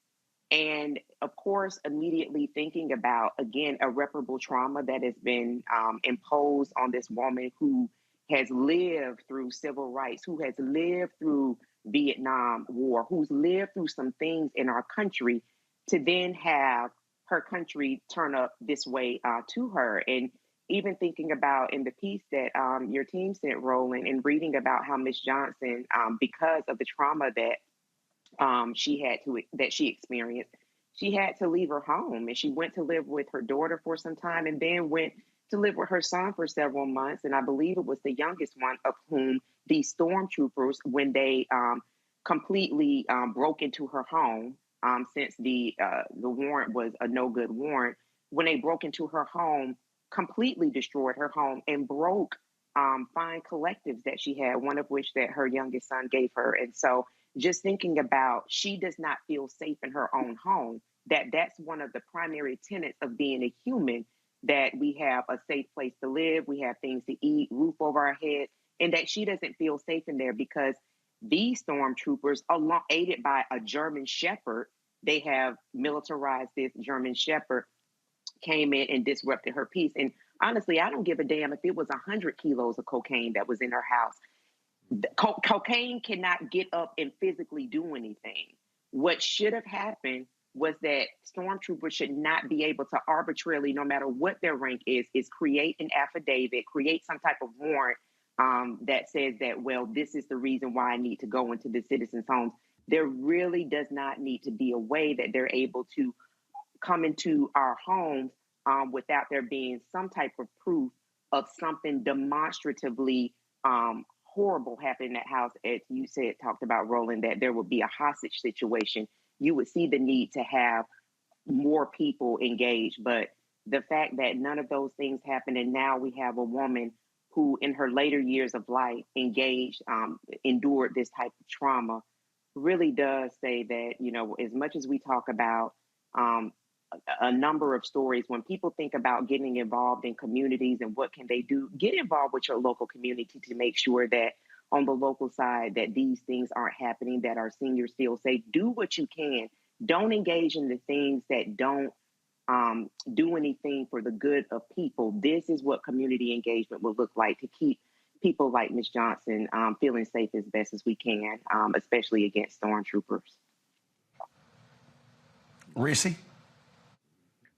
And of course, immediately thinking about, again, irreparable trauma that has been imposed on this woman who has lived through civil rights, who has lived through Vietnam War, who's lived through some things in our country, to then have her country turn up this way to her. And even thinking about in the piece that your team sent, Roland, and reading about how Ms. Johnson, because of the trauma that she experienced, she had to leave her home, and she went to live with her daughter for some time, and then went to live with her son for several months. And I believe it was the youngest one of whom these stormtroopers, when they completely broke into her home, since the warrant was a no good warrant, when they broke into her home, completely destroyed her home and broke fine collectives that she had, one of which that her youngest son gave her. And so just thinking about, she does not feel safe in her own home, that's one of the primary tenets of being a human, that we have a safe place to live, we have things to eat, roof over our head, and that she doesn't feel safe in there because these stormtroopers, aided by a German Shepherd, they have militarized this German Shepherd, came in and disrupted her peace. And honestly, I don't give a damn if it was 100 kilos of cocaine that was in her house. Cocaine cannot get up and physically do anything. What should have happened was that stormtroopers should not be able to arbitrarily, no matter what their rank is create an affidavit, create some type of warrant that says that, well, this is the reason why I need to go into the citizens' homes. There really does not need to be a way that they're able to come into our homes without there being some type of proof of something demonstratively horrible happened in that house. As you said, talked about, Roland, that there would be a hostage situation. You would see the need to have more people engaged. But the fact that none of those things happened, and now we have a woman who in her later years of life engaged, endured this type of trauma, really does say that, you know, as much as we talk about a number of stories, when people think about getting involved in communities and what can they do, get involved with your local community to make sure that on the local side that these things aren't happening, that our seniors feel safe. Do what you can. Don't engage in the things that don't do anything for the good of people. This is what community engagement will look like to keep people like Ms. Johnson feeling safe as best as we can, especially against stormtroopers. Reese?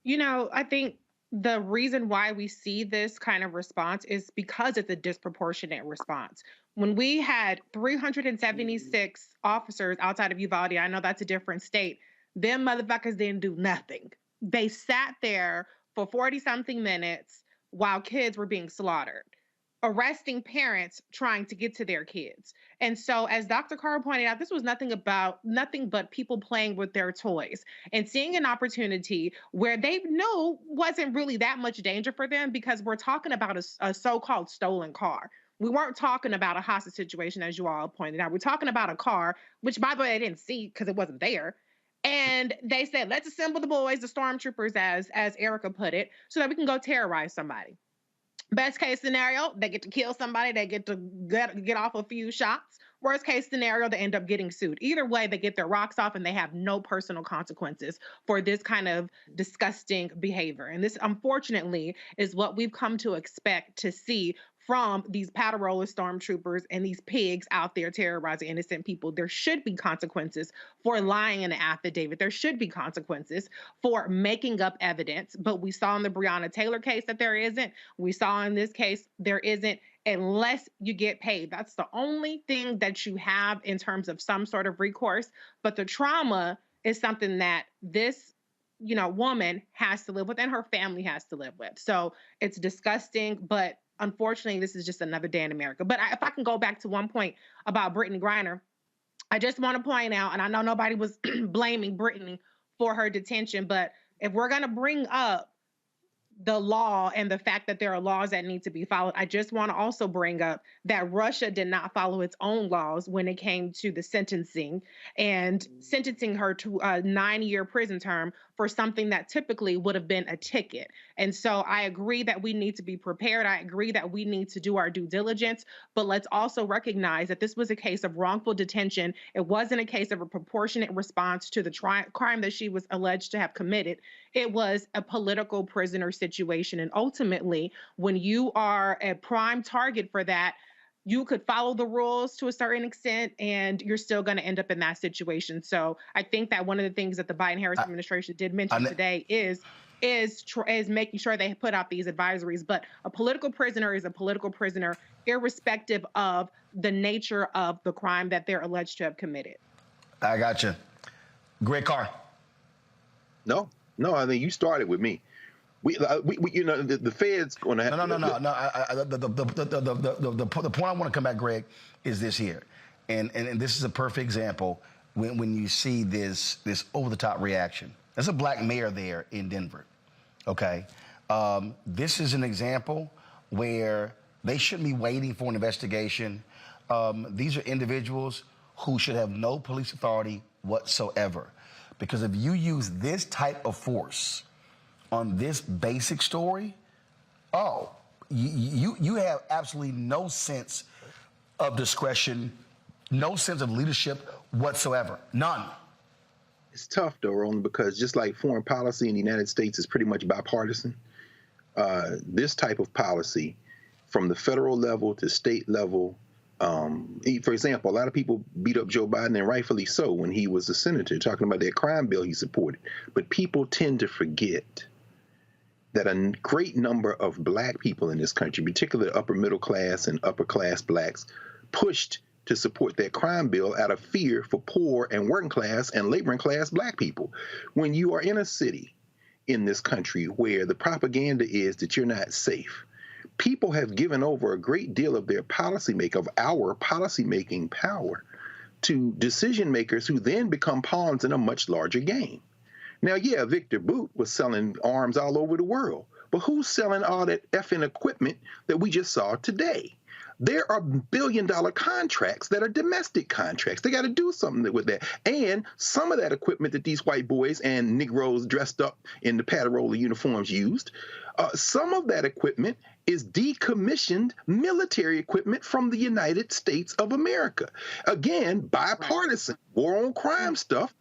You know, I think the reason why we see this kind of response is because it's a disproportionate response. When we had 376 officers outside of Uvalde, I know that's a different state, them motherfuckers didn't do nothing. They sat there for 40-something minutes while kids were being slaughtered, arresting parents trying to get to their kids. And so, as Dr. Carr pointed out, this was nothing but people playing with their toys and seeing an opportunity where they knew wasn't really that much danger for them, because we're talking about a so-called stolen car. we weren't talking about a hostage situation, as you all pointed out. We're talking about a car, which, by the way, they didn't see because it wasn't there. And they said, let's assemble the boys, the stormtroopers, as Erica put it, so that we can go terrorize somebody. Best case scenario, they get to kill somebody. They get to get off a few shots. Worst case scenario, they end up getting sued. Either way, they get their rocks off and they have no personal consequences for this kind of disgusting behavior. And this, unfortunately, is what we've come to expect to see from these powder roller stormtroopers and these pigs out there terrorizing innocent people. There should be consequences for lying in an affidavit. There should be consequences for making up evidence. But we saw in the Breonna Taylor case that there isn't. We saw in this case there isn't, unless you get paid. That's the only thing that you have in terms of some sort of recourse. But the trauma is something that this woman has to live with and her family has to live with. So it's disgusting, but unfortunately, this is just another day in America. But if I can go back to one point about Brittney Griner, I just want to point out, and I know nobody was blaming Brittney for her detention, but if we're going to bring up the law and the fact that there are laws that need to be followed, I just want to also bring up that Russia did not follow its own laws when it came to the sentencing and sentencing her to a 9-year prison term for something that typically would have been a ticket. And so I agree that we need to be prepared. I agree that we need to do our due diligence, but let's also recognize that this was a case of wrongful detention. It wasn't a case of a proportionate response to the crime that she was alleged to have committed. It was a political prisoner situation. And ultimately, when you are a prime target for that, you could follow the rules to a certain extent, and you're still going to end up in that situation. So I think that one of the things that the Biden-Harris administration did mention today is making sure they put out these advisories. But a political prisoner is a political prisoner, irrespective of the nature of the crime that they're alleged to have committed. I got you. Greg Carr. No, I think you started with me. We the Fed's going to have The point I want to come back, Greg, is this here, and this is a perfect example when you see this over the top reaction. There's a black mayor there in Denver. Okay, this is an example where they shouldn't be waiting for an investigation. These are individuals who should have no police authority whatsoever, because if you use this type of force on this basic story, you have absolutely no sense of discretion, no sense of leadership whatsoever. None. It's tough, though, Roland, because just like foreign policy in the United States is pretty much bipartisan, this type of policy from the federal level to state level, for example, a lot of people beat up Joe Biden, and rightfully so, when he was a senator, talking about that crime bill he supported. But people tend to forget that a great number of black people in this country, particularly upper middle class and upper class blacks, pushed to support that crime bill out of fear for poor and working class and laboring class black people. When you are in a city in this country where the propaganda is that you're not safe, people have given over a great deal of their our policymaking power to decision makers who then become pawns in a much larger game. Now, yeah, Victor Boot was selling arms all over the world, but who's selling all that effing equipment that we just saw today? There are billion-dollar contracts that are domestic contracts. They got to do something with that. And some of that equipment that these white boys and Negroes dressed up in the Paterola uniforms used, some of that equipment is decommissioned military equipment from the United States of America. Again, bipartisan, war on crime stuff.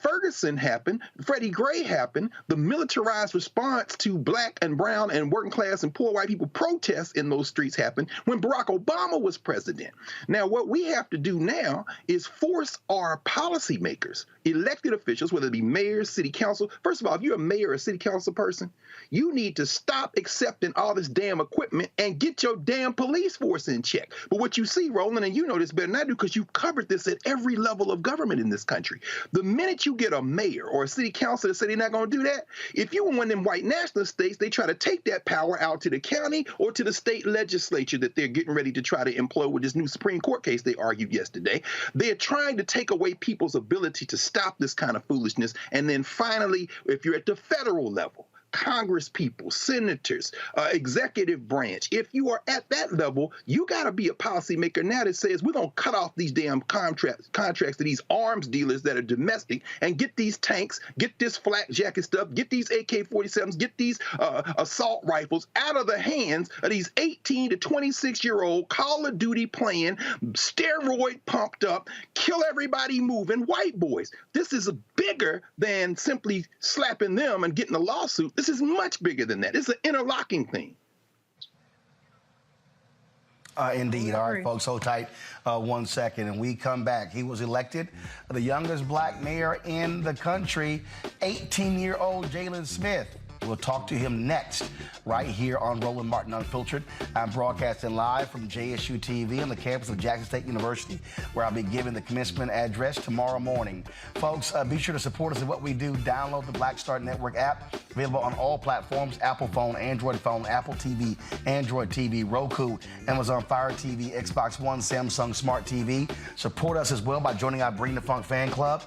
Ferguson happened, Freddie Gray happened, the militarized response to black and brown and working class and poor white people protests in those streets happened when Barack Obama was president. Now, what we have to do now is force our policymakers, elected officials, whether it be mayors, city council. First of all, if you're a mayor or a city council person, you need to stop accepting all this damn equipment and get your damn police force in check. But what you see, Roland, and you know this better than I do because you've covered this at every level of government in this country. The minute you get a mayor or a city council that say they're not going to do that, if you were one of them white nationalist states, they try to take that power out to the county or to the state legislature that they're getting ready to try to employ with this new Supreme Court case they argued yesterday. They're trying to take away people's ability to stop this kind of foolishness. And then finally, if you're at the federal level, Congress people, senators, executive branch. If you are at that level, you got to be a policymaker now that says we're going to cut off these damn contracts to these arms dealers that are domestic and get these tanks, get this flak jacket stuff, get these AK-47s, get these assault rifles out of the hands of these 18 to 26-year-old Call of Duty playing, steroid pumped up, kill everybody moving white boys. This is bigger than simply slapping them and getting a lawsuit. This is much bigger than that. It's an interlocking thing. Indeed. All right, folks, hold tight 1 second, and we come back. He was elected the youngest black mayor in the country, 18-year-old Jalen Smith. We'll talk to him next, right here on Roland Martin Unfiltered. I'm broadcasting live from JSU TV on the campus of Jackson State University, where I'll be giving the commencement address tomorrow morning. Folks, be sure to support us in what we do. Download the Black Star Network app, available on all platforms: Apple phone, Android phone, Apple TV, Android TV, Roku, Amazon Fire TV, Xbox One, Samsung Smart TV. Support us as well by joining our Bring the Funk fan club.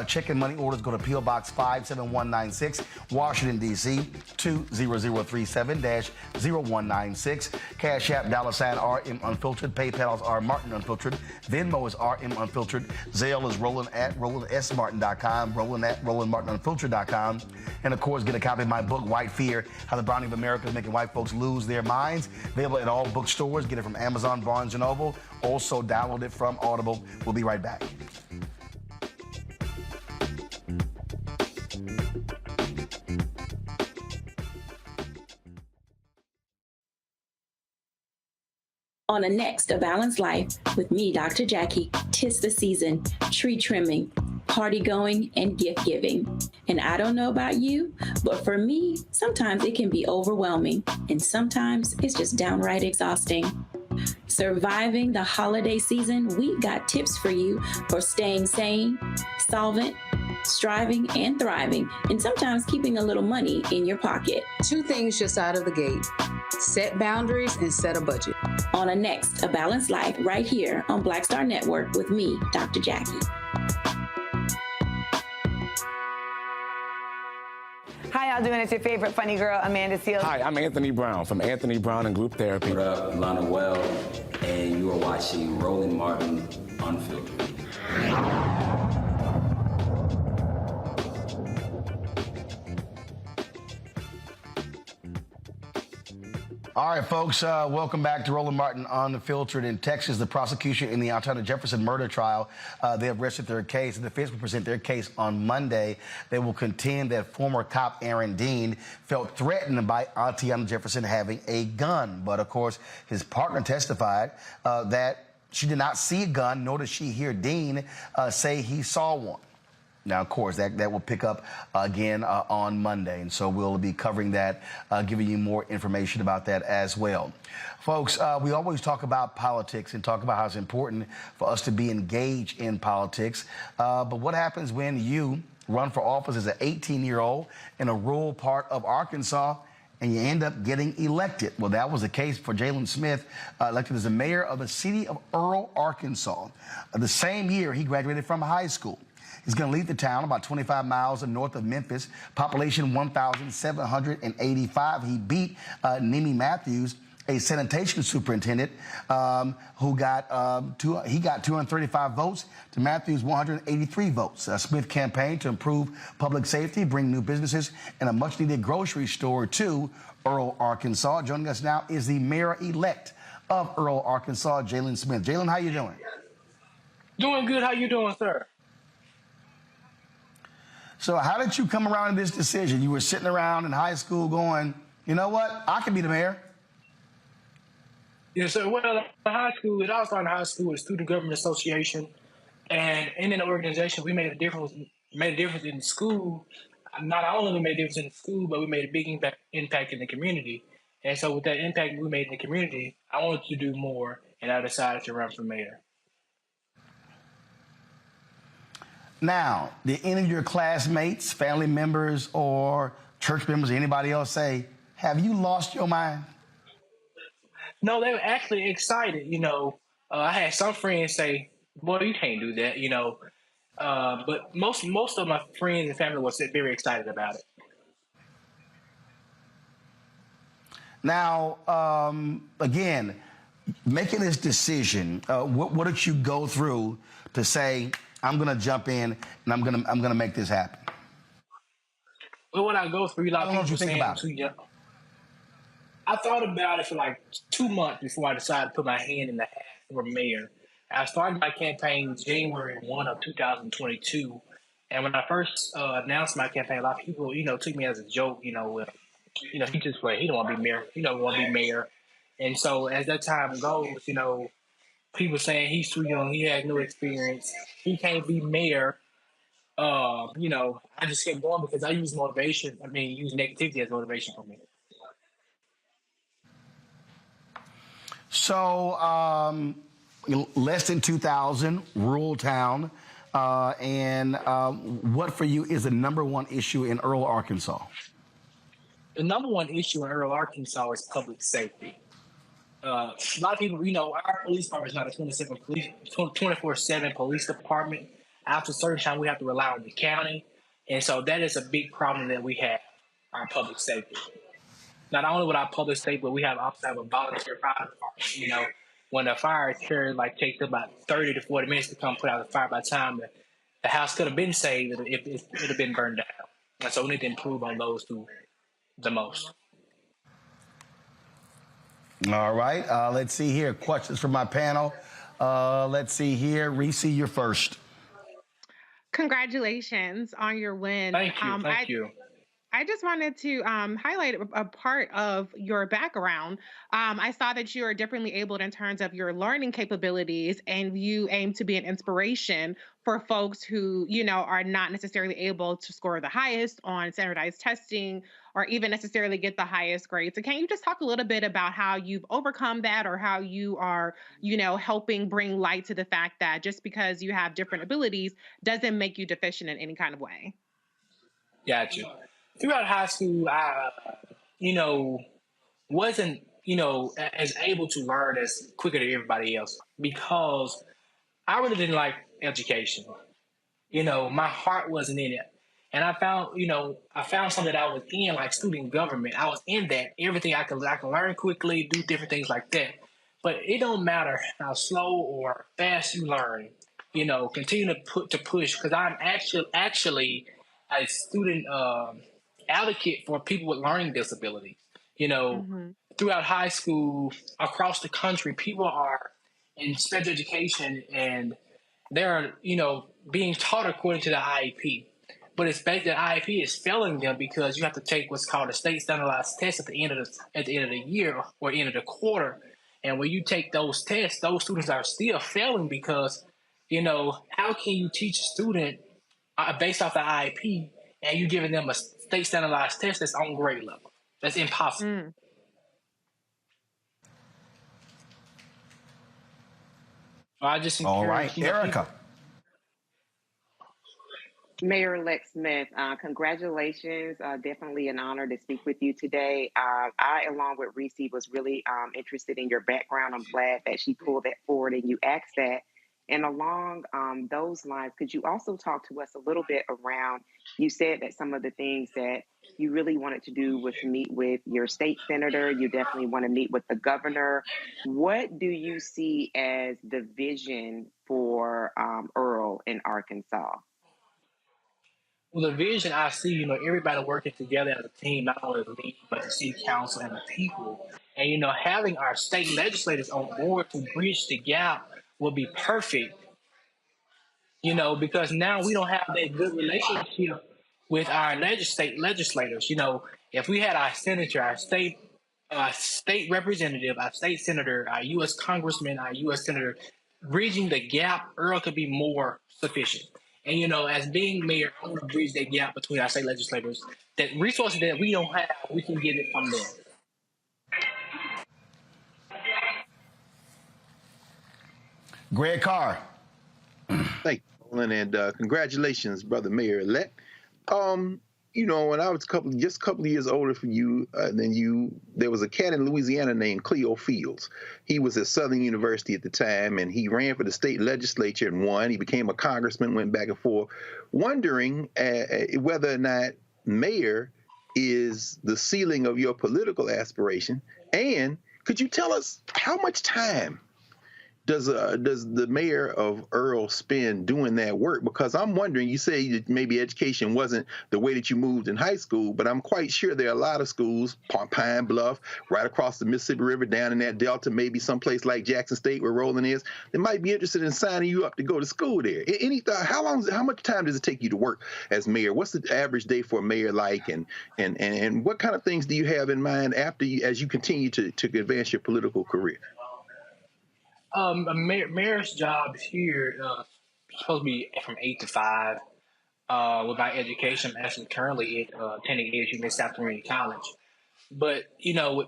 Check and money orders go to P.O. Box 57196, Washington, D.C. 20037-0196. Cash App $RM Unfiltered. PayPal is R Martin Unfiltered. Venmo is RM Unfiltered. Zelle is Roland at RolandSMartin.com. Roland at RolandMartinUnfiltered.com. And of course, get a copy of my book, White Fear: How the Browning of America is Making White Folks Lose Their Minds. Available at all bookstores. Get it from Amazon, Barnes & Noble. Also download it from Audible. We'll be right back. On the next A Balanced Life with me, Dr. Jackie, 'tis the season, tree trimming, party going, and gift giving. And I don't know about you, but for me, sometimes it can be overwhelming, and sometimes it's just downright exhausting. Surviving the holiday season, we got tips for you for staying sane, solvent, striving, and thriving, and sometimes keeping a little money in your pocket. 2 things just out of the gate: set boundaries and set a budget. On a next A Balanced Life right here on Black Star Network with me, Dr. Jackie. How y'all doing? It's your favorite funny girl, Amanda Seals. Hi, I'm Anthony Brown from Anthony Brown and Group Therapy. What up, Lana Well, and you are watching Roland Martin Unfiltered. All right, folks, welcome back to Roland Martin Unfiltered. In Texas, the prosecution in the Antonia Jefferson murder trial, they have rested their case. The defense will present their case on Monday. They will contend that former cop Aaron Dean felt threatened by Antonia Jefferson having a gun. But, of course, his partner testified that she did not see a gun, nor did she hear Dean say he saw one. Now, of course, that will pick up again on Monday, and so we'll be covering that, giving you more information about that as well. Folks, we always talk about politics and talk about how it's important for us to be engaged in politics, but what happens when you run for office as an 18-year-old in a rural part of Arkansas and you end up getting elected? Well, that was the case for Jalen Smith, elected as the mayor of the city of Earl, Arkansas. The same year he graduated from high school. He's going to leave the town about 25 miles north of Memphis, population 1,785. He beat Nemi Matthews, a sanitation superintendent, who got 235 votes to Matthews' 183 votes. Smith campaigned to improve public safety, bring new businesses, and a much-needed grocery store to Earl, Arkansas. Joining us now is the mayor-elect of Earl, Arkansas, Jalen Smith. Jalen, how you doing? Doing good. How you doing, sir? So how did you come around to this decision? You were sitting around in high school going, you know what, I can be the mayor. Yeah, so well, high school, it all started in high school with Student Government Association. And in the organization, we made a difference in school. Not only we made a difference in school, but we made a big impact in the community. And so with that impact we made in the community, I wanted to do more, and I decided to run for mayor. Now, did any of your classmates, family members, or church members, or anybody else say, have you lost your mind? No, they were actually excited. I had some friends say, boy, you can't do that, but most of my friends and family was very excited about it. Now, again, making this decision, what did you go through to say, I'm going to jump in and I'm going to make this happen? Well, when I go through, like, How long did you think about it? I thought about it for like 2 months before I decided to put my hand in the hat for mayor. I started my campaign January 1 of 2022. And when I first announced my campaign, a lot of people, took me as a joke, he don't want to be mayor. He don't want to be mayor. And so as that time goes, people saying he's too young, he has no experience, he can't be mayor. I just kept going because I use negativity as motivation for me. So, less than 2,000, rural town. And what for you is the number one issue in Earl, Arkansas? The number one issue in Earl, Arkansas is public safety. A lot of people, our police department is not a 24/7 police department. After a certain time, we have to rely on the county. And so that is a big problem that we have, our public safety. Not only with our public safety, but we also have a volunteer fire department. When the fire occurs, takes about 30 to 40 minutes to come put out the fire. By the time the house could have been saved, it would have been burned down. And so we need to improve on those two the most. All right. Let's see here. Questions from my panel. Let's see here. Reese, you're first. Congratulations on your win. Thank you. I just wanted to highlight a part of your background. I saw that you are differently abled in terms of your learning capabilities, and you aim to be an inspiration for folks who, are not necessarily able to score the highest on standardized testing or even necessarily get the highest grade. So can you just talk a little bit about how you've overcome that, or how you are, helping bring light to the fact that just because you have different abilities doesn't make you deficient in any kind of way? Gotcha. Throughout high school, I, wasn't, as able to learn as quicker than everybody else because I really didn't like education. My heart wasn't in it. And I found something that I was in, like student government. I was in that. Everything I can learn quickly, do different things like that. But it don't matter how slow or fast you learn. Continue to push, because I'm actually a student advocate for people with learning disabilities. Throughout high school, across the country, people are in special education and they're, being taught according to the IEP. But it's basically the IEP is failing them because you have to take what's called a state standardized test at the end of the year or end of the quarter. And when you take those tests, those students are still failing because, how can you teach a student based off the IEP and you giving them a state standardized test that's on grade level? That's impossible. I just encourage, all right, Erica. Mayor-elect Smith, congratulations. Definitely an honor to speak with you today. I, along with Reese, was really interested in your background. I'm glad that she pulled that forward and you asked that. And along those lines, could you also talk to us a little bit around, you said that some of the things that you really wanted to do was to meet with your state senator. You definitely want to meet with the governor. What do you see as the vision for Earl in Arkansas? Well, the vision I see, everybody working together as a team, not only the me, but the city council and the people. And, having our state legislators on board to bridge the gap will be perfect, because now we don't have that good relationship with our legislators. If we had our senator, our state representative, our state senator, our U.S. congressman, our U.S. senator, bridging the gap, Earl could be more sufficient. And, as being mayor, I want to bridge that gap between our state legislators. That resources that we don't have, we can get it from them. Greg Carr. Thank you, Roland, and congratulations, brother mayor-elect. When I was just a couple of years older than you, there was a cat in Louisiana named Cleo Fields. He was at Southern University at the time, and he ran for the state legislature and won. He became a congressman, went back and forth, wondering whether or not mayor is the ceiling of your political aspiration? And could you tell us how much time does the mayor of Earl spend doing that work? Because I'm wondering, you say that maybe education wasn't the way that you moved in high school, but I'm quite sure there are a lot of schools, Pine Bluff, right across the Mississippi River, down in that Delta, maybe someplace like Jackson State where Roland is, that might be interested in signing you up to go to school there. Any thought, how much time does it take you to work as mayor? What's the average day for a mayor like, and what kind of things do you have in mind as you continue to advance your political career? A mayor's job here supposed to be from 8 to 5. With my education, I'm actually currently attending ASU Mid South Community College. But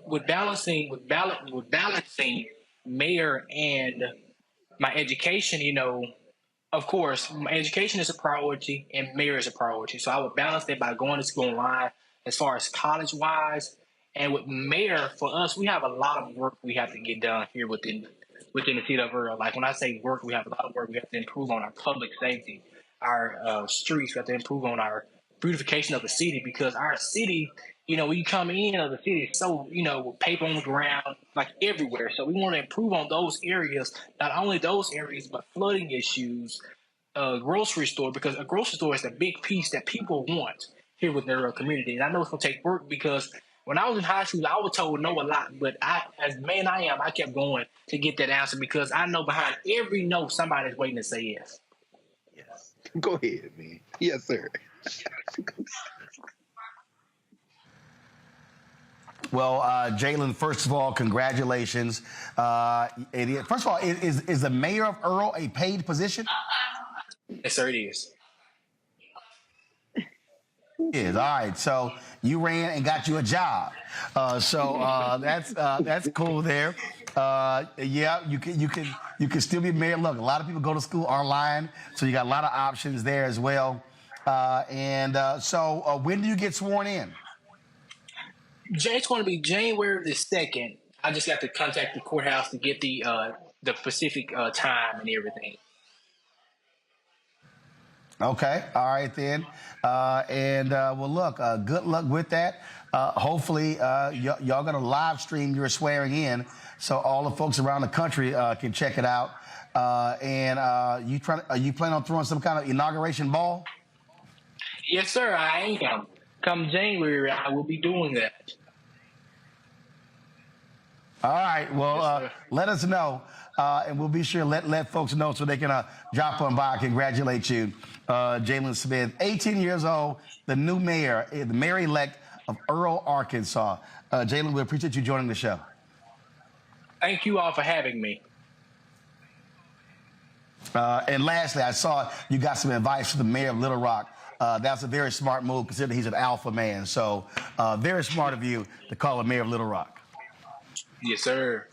with balancing mayor and my education, of course, my education is a priority and mayor is a priority. So I would balance that by going to school online as far as college wise. And with mayor, for us, we have a lot of work we have to get done here within the city of Earl. Like when I say work, we have a lot of work. We have to improve on our public safety, our streets. We have to improve on our beautification of the city, because our city, when you come in of the city, it's so, with paper on the ground, like everywhere. So we want to improve on those areas, not only those areas, but flooding issues, grocery store, because a grocery store is a big piece that people want here with their community. And I know it's going to take work, because when I was in high school, I was told no a lot, but as man I am, I kept going to get that answer, because I know behind every no, somebody's waiting to say yes. Yes. Go ahead, man. Yes, sir. Well, Jalen, first of all, congratulations. First of all, is the mayor of Earl a paid position? Yes, sir, it is. All right, so you ran and got you a job, so that's cool there. Yeah, you can still be mayor. Look, a lot of people go to school online, so you got a lot of options there as well. So when do you get sworn in? It's going to be January the 2nd. I just got to contact the courthouse to get the specific time and everything. Okay, all right then. Well, look, good luck with that. Hopefully, y'all gonna live stream your swearing in, so all the folks around the country can check it out. Are you planning on throwing some kind of inauguration ball? Yes, sir, I am. Come January, I will be doing that. All right. Well, yes, let us know, and we'll be sure to let folks know so they can drop on by. Congratulate you, Jalen Smith, 18 years old, the new mayor, the mayor-elect of Earl, Arkansas. Jalen, we appreciate you joining the show. Thank you all for having me. And lastly, I saw you got some advice from the mayor of Little Rock. That's a very smart move, considering he's an alpha man. So very smart of you to call him mayor of Little Rock. Yes, sir.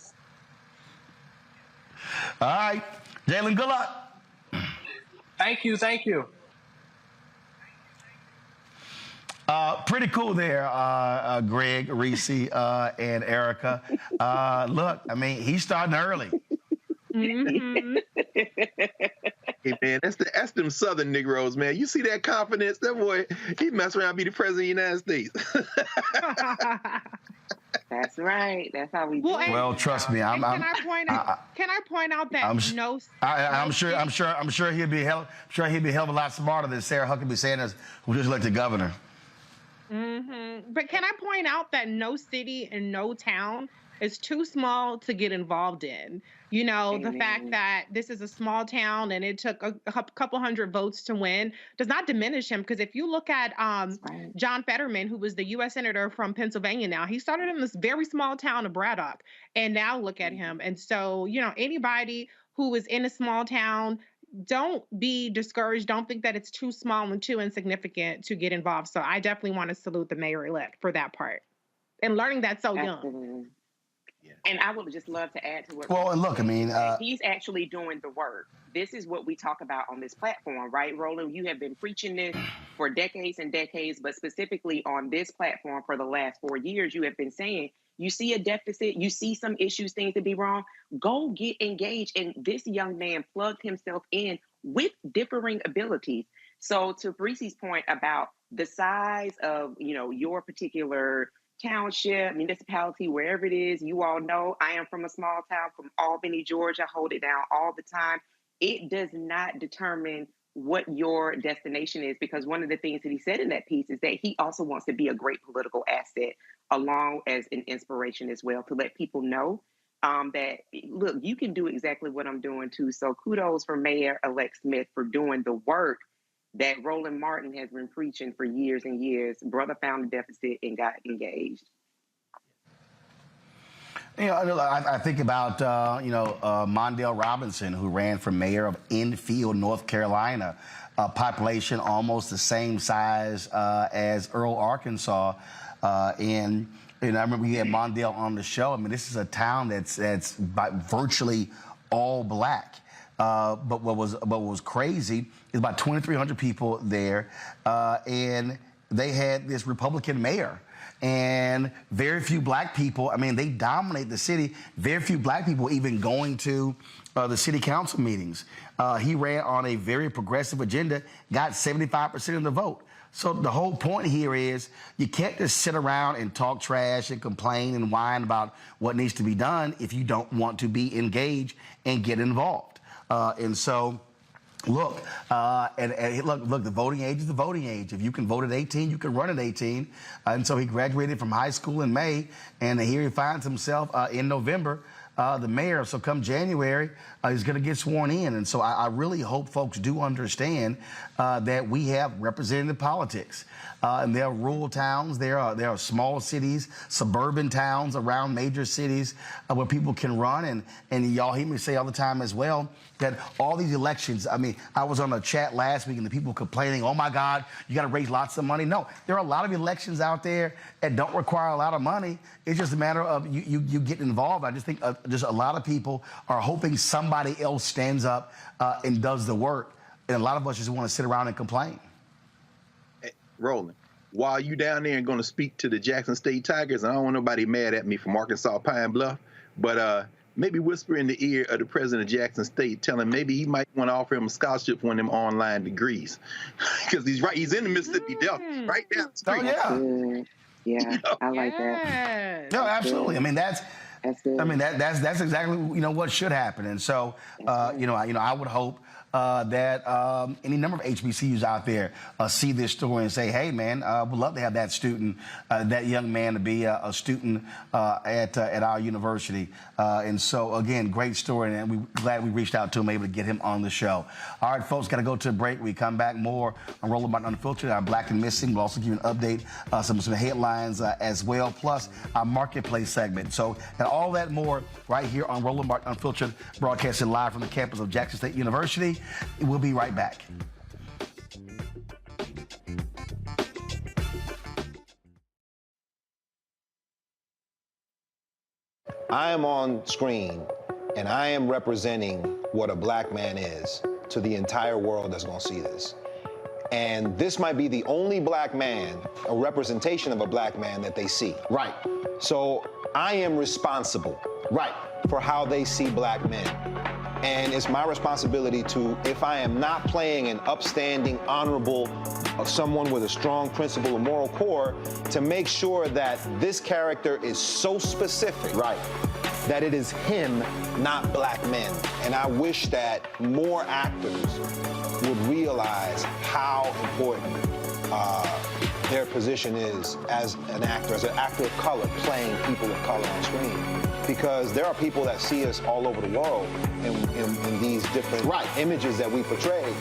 All right. Jalen, good luck. Thank you. Thank you. Pretty cool there, Greg, Reese, and Erica. Look, I mean, he's starting early. Mm-hmm. Hey, man, that's them Southern Negroes, man. You see that confidence? That boy, he mess around and be the president of the United States. That's right. That's how we do it. Well, trust me, can I point out that I'm sure he'd be a hell of a lot smarter than Sarah Huckabee Sanders, who just elected governor. Mm-hmm. But can I point out that no city and no town is too small to get involved in? The fact that this is a small town and it took a couple hundred votes to win does not diminish him. Because if you look at John Fetterman, who was the U.S. Senator from Pennsylvania now, he started in this very small town of Braddock. And now look at him. And so, anybody who is in a small town, don't be discouraged. Don't think that it's too small and too insignificant to get involved. So I definitely want to salute the mayor-elect for that part. And learning that so young. And I would just love to add to what. Well, and look, I mean, he's actually doing the work. This is what we talk about on this platform, right, Roland? You have been preaching this for decades and decades, but specifically on this platform for the last 4 years, you have been saying you see a deficit, you see some issues, things to be wrong. Go get engaged. And this young man plugged himself in with differing abilities. So to Reese's point about the size of, your particular township, municipality, wherever it is, you all know I am from a small town from Albany, Georgia, hold it down all the time. It does not determine what your destination is, because one of the things that he said in that piece is that he also wants to be a great political asset, along as an inspiration as well, to let people know that, look, you can do exactly what I'm doing too. So kudos for Mayor-elect Smith for doing the work that Roland Martin has been preaching for years and years. Brother found a deficit and got engaged. I think about, Mondale Robinson, who ran for mayor of Enfield, North Carolina, a population almost the same size as Earl, Arkansas. And I remember we had Mondale on the show. This is a town that's virtually all black. But what was crazy is about 2,300 people there, and they had this Republican mayor. And very few black people, they dominate the city. Very few black people even going to the city council meetings. He ran on a very progressive agenda, got 75% of the vote. So the whole point here is you can't just sit around and talk trash and complain and whine about what needs to be done if you don't want to be engaged and get involved. And so, look, look, the voting age is the voting age. If you can vote at 18, you can run at 18. And so he graduated from high school in May, and here he finds himself in November, the mayor. So come January, he's going to get sworn in. And so I really hope folks do understand that we have representative politics. And there are rural towns, there are small cities, suburban towns around major cities where people can run. And y'all hear me say all the time as well that all these elections, I was on a chat last week and the people complaining, oh my God, you got to raise lots of money. No, there are a lot of elections out there that don't require a lot of money. It's just a matter of you get involved. I just think just a lot of people are hoping somebody else stands up and does the work. And a lot of us just want to sit around and complain. Hey, Roland, while you down there and going to speak to the Jackson State Tigers, and I don't want nobody mad at me from Arkansas Pine Bluff, but maybe whisper in the ear of the president of Jackson State, tell him maybe he might want to offer him a scholarship for one of them online degrees. Because he's in the Mississippi Delta, right down the street. Oh, yeah. Yeah, I like that. No, absolutely. That's exactly what should happen. And so I would hope that any number of HBCUs out there see this story and say, hey, man, we'd love to have that student, that young man to be a student at our university. And so, again, great story, and we're glad we reached out to him, able to get him on the show. All right, folks, got to go to a break. We come back more on Roland Martin Unfiltered, our Black and Missing. We'll also give you an update, some headlines as well, plus our marketplace segment. So, and all that more right here on Roland Martin Unfiltered, broadcasting live from the campus of Jackson State University. We'll be right back. I am on screen, and I am representing what a black man is to the entire world that's going to see this. And this might be the only black man, a representation of a black man that they see. Right. So I am responsible. Right. For how they see black men. And it's my responsibility to, if I am not playing an upstanding, honorable, someone with a strong principle and moral core, to make sure that this character is so specific, right, that it is him, not black men. And I wish that more actors would realize how important their position is as an actor of color, playing people of color on screen. Because there are people that see us all over the world in these different images that we portray.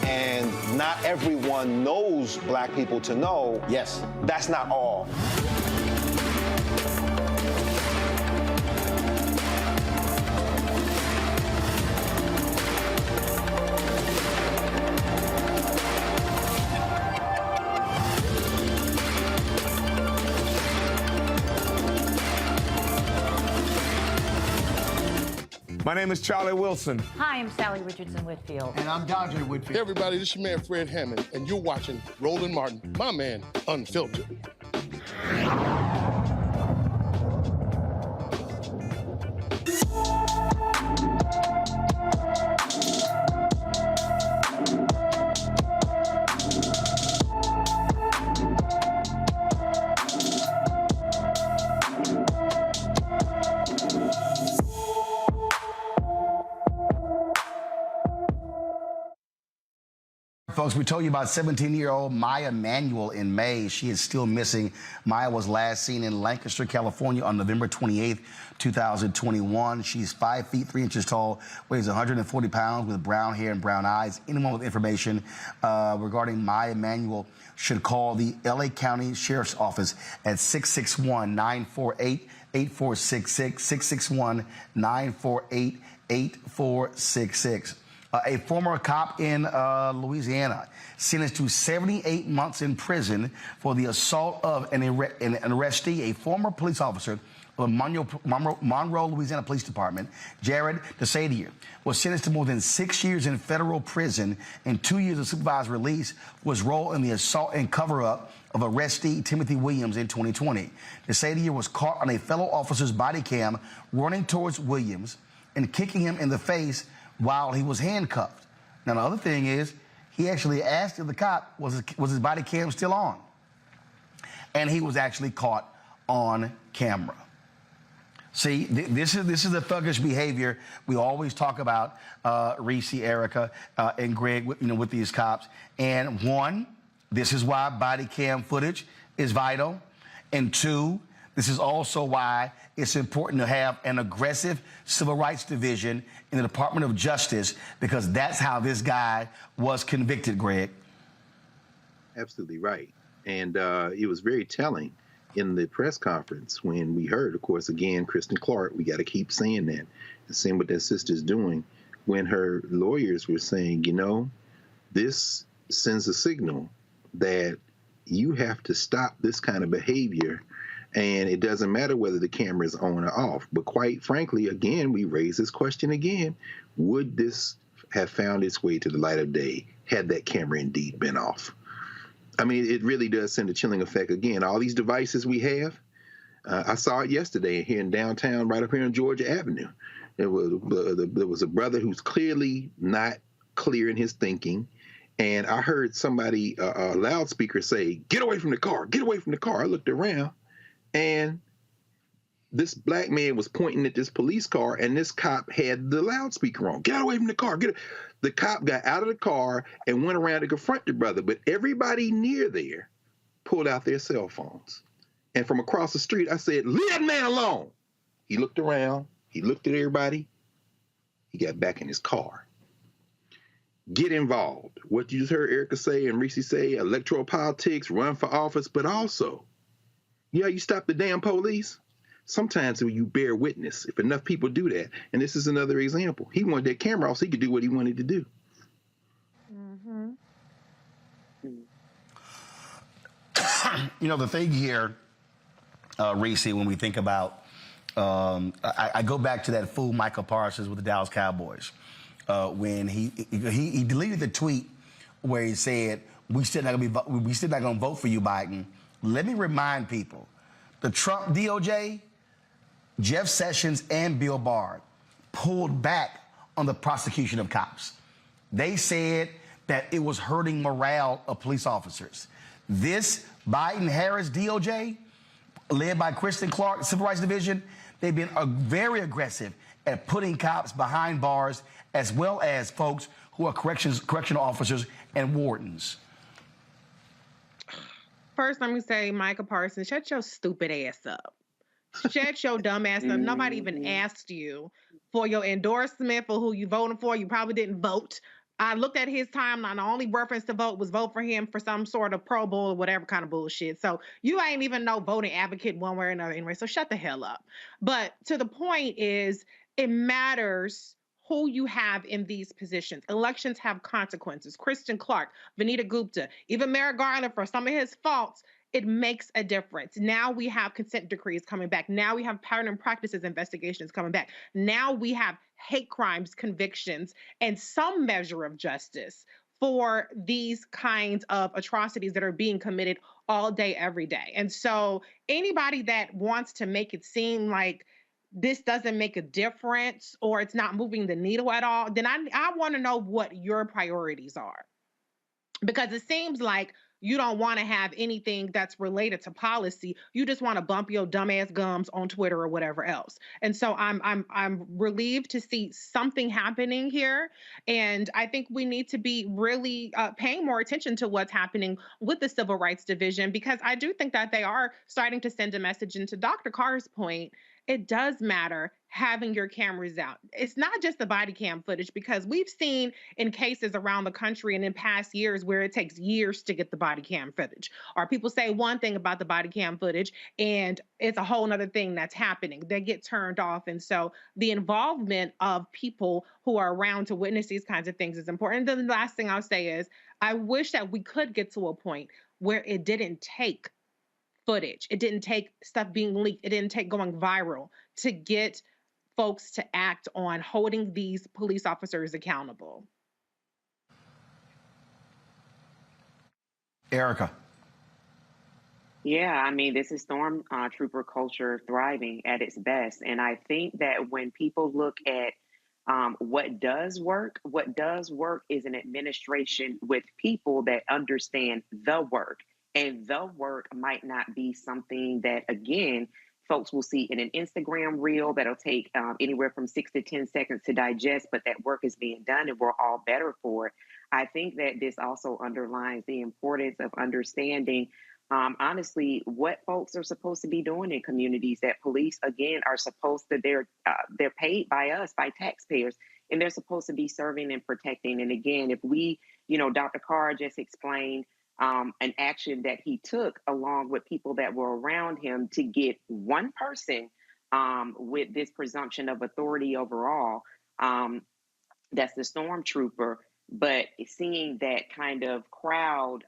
And not everyone knows black people to know. Yes. That's not all. My name is Charlie Wilson. Hi, I'm Sally Richardson Whitfield. And I'm Dodger Whitfield. Hey, everybody, this is your man, Fred Hammond, and you're watching Roland Martin, my man, Unfiltered. Folks, we told you about 17-year-old Maya Manuel in May. She is still missing. Maya was last seen in Lancaster, California on November 28th, 2021. She's 5 feet 3 inches tall, weighs 140 pounds with brown hair and brown eyes. Anyone with information regarding Maya Manuel should call the LA County Sheriff's Office at 661-948-8466, 661-948-8466. A former cop in Louisiana sentenced to 78 months in prison for the assault of an arrestee, a former police officer of the Monroe, Louisiana Police Department, Jared DeSadier, was sentenced to more than 6 years in federal prison and 2 years of supervised release, was role in the assault and cover-up of arrestee Timothy Williams in 2020. DeSadier was caught on a fellow officer's body cam running towards Williams and kicking him in the face while he was handcuffed. Now, the other thing is, he actually asked the cop, was his body cam still on? And he was actually caught on camera. See, this is the thuggish behavior we always talk about, Reese, Erica, and Greg, with these cops. And one, this is why body cam footage is vital. And two, this is also why it's important to have an aggressive civil rights division in the Department of Justice, because that's how this guy was convicted, Greg. Absolutely right. And it was very telling in the press conference when we heard, of course, again, Kristen Clark, we got to keep saying that and seeing what that sister's doing, when her lawyers were saying, this sends a signal that you have to stop this kind of behavior. And it doesn't matter whether the camera is on or off. But quite frankly, again, we raise this question again. Would this have found its way to the light of day had that camera indeed been off? I mean, it really does send a chilling effect. Again, all these devices we have, I saw it yesterday here in downtown, right up here on Georgia Avenue. There was a brother who's clearly not clear in his thinking. And I heard somebody, a loudspeaker, say, "Get away from the car, get away from the car." I looked around. And this black man was pointing at this police car, and this cop had the loudspeaker on. "Get away from the car. The cop got out of the car and went around to confront the brother. But everybody near there pulled out their cell phones. And from across the street, I said, "Leave that man alone." He looked around. He looked at everybody. He got back in his car. Get involved. What you just heard Erica say and Reese say, electoral politics, run for office, but also, you stop the damn police. Sometimes you bear witness, if enough people do that. And this is another example. He wanted that camera off so he could do what he wanted to do. The thing here, Reese, when we think about, I go back to that fool Michael Parsons with the Dallas Cowboys, when he deleted the tweet where he said, we still not gonna vote for you, Biden. Let me remind people, the Trump DOJ, Jeff Sessions and Bill Barr pulled back on the prosecution of cops. They said that it was hurting morale of police officers. This Biden-Harris DOJ, led by Kristen Clark, Civil Rights Division, they've been very aggressive at putting cops behind bars, as well as folks who are correctional officers and wardens. First, let me say, Micah Parsons, shut your stupid ass up. Shut your dumb ass up. Nobody even asked you for your endorsement for who you voting for. You probably didn't vote. I looked at his timeline. The only reference to vote was vote for him for some sort of Pro Bowl or whatever kind of bullshit. So you ain't even no voting advocate one way or another anyway. So shut the hell up. But to the point is, it matters who you have in these positions. Elections have consequences. Kristen Clark, Vanita Gupta, even Merrick Garland, for some of his faults, it makes a difference. Now we have consent decrees coming back. Now we have pattern and practices investigations coming back. Now we have hate crimes convictions and some measure of justice for these kinds of atrocities that are being committed all day, every day. And so anybody that wants to make it seem like this doesn't make a difference or it's not moving the needle at all, then I want to know what your priorities are. Because it seems like you don't want to have anything that's related to policy. You just want to bump your dumbass gums on Twitter or whatever else. And so I'm relieved to see something happening here. And I think we need to be really paying more attention to what's happening with the Civil Rights Division, because I do think that they are starting to send a message. And to Dr. Carr's point, it does matter having your cameras out. It's not just the body cam footage, because we've seen in cases around the country and in past years where it takes years to get the body cam footage. Or people say one thing about the body cam footage and it's a whole other thing that's happening. They get turned off. And so the involvement of people who are around to witness these kinds of things is important. And then the last thing I'll say is, I wish that we could get to a point where it didn't take footage. It didn't take stuff being leaked. It didn't take going viral to get folks to act on holding these police officers accountable. Erica. Yeah, I mean, this is stormtrooper culture thriving at its best. And I think that when people look at what does work is an administration with people that understand the work. And the work might not be something that, again, folks will see in an Instagram reel that'll take anywhere from 6 to 10 seconds to digest, but that work is being done and we're all better for it. I think that this also underlines the importance of understanding, honestly, what folks are supposed to be doing in communities. That police, again, are supposed to, they're paid by us, by taxpayers, and they're supposed to be serving and protecting. And again, if we, Dr. Carr just explained an action that he took along with people that were around him to get one person with this presumption of authority overall, that's the stormtrooper. But seeing that kind of crowd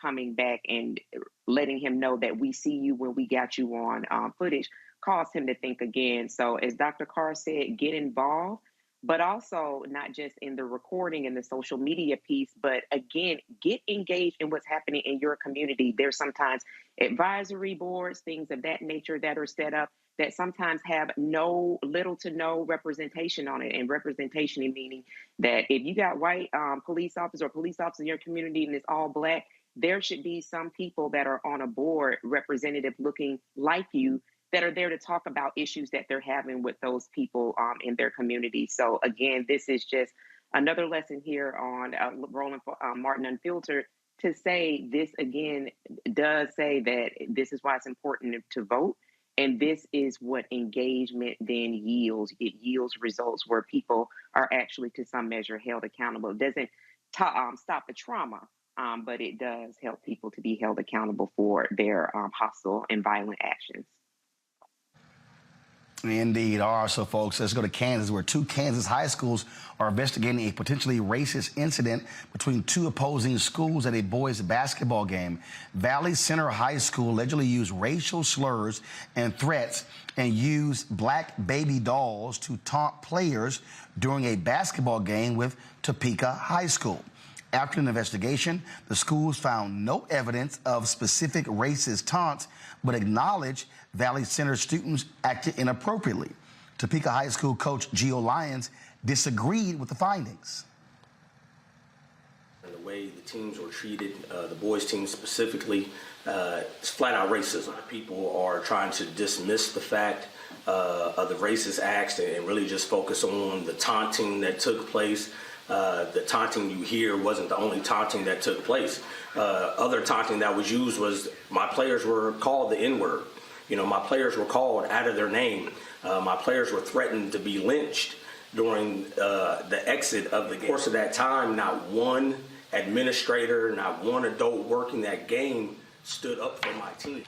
coming back and letting him know that we see you when we got you on footage caused him to think again. So as Dr. Carr said, get involved, but also not just in the recording and the social media piece, but again, get engaged in what's happening in your community. There's sometimes advisory boards, things of that nature that are set up that sometimes have little to no representation on it. And representation meaning that if you got white police officers or police officers in your community and it's all Black, there should be some people that are on a board, representative looking like you, that are there to talk about issues that they're having with those people in their community. So again, this is just another lesson here on Roland Martin Unfiltered, to say this again does say that this is why it's important to vote. And this is what engagement then yields. It yields results where people are actually, to some measure, held accountable. It doesn't stop the trauma, but it does help people to be held accountable for their hostile and violent actions. Indeed are. So, folks, let's go to Kansas, where 2 Kansas high schools are investigating a potentially racist incident between 2 opposing schools at a boys' basketball game. Valley Center High School allegedly used racial slurs and threats and used black baby dolls to taunt players during a basketball game with Topeka High School. After an investigation, the schools found no evidence of specific racist taunts, but acknowledged Valley Center students acted inappropriately. Topeka High School coach Gio Lyons disagreed with the findings. The way the teams were treated, the boys team specifically, it's flat out racism. People are trying to dismiss the fact of the racist acts and really just focus on the taunting that took place. The taunting you hear wasn't the only taunting that took place. Other taunting that was used was my players were called the N-word. My players were called out of their name. My players were threatened to be lynched during the exit of the game. Of course, of that time, not one administrator, not one adult working that game stood up for my team.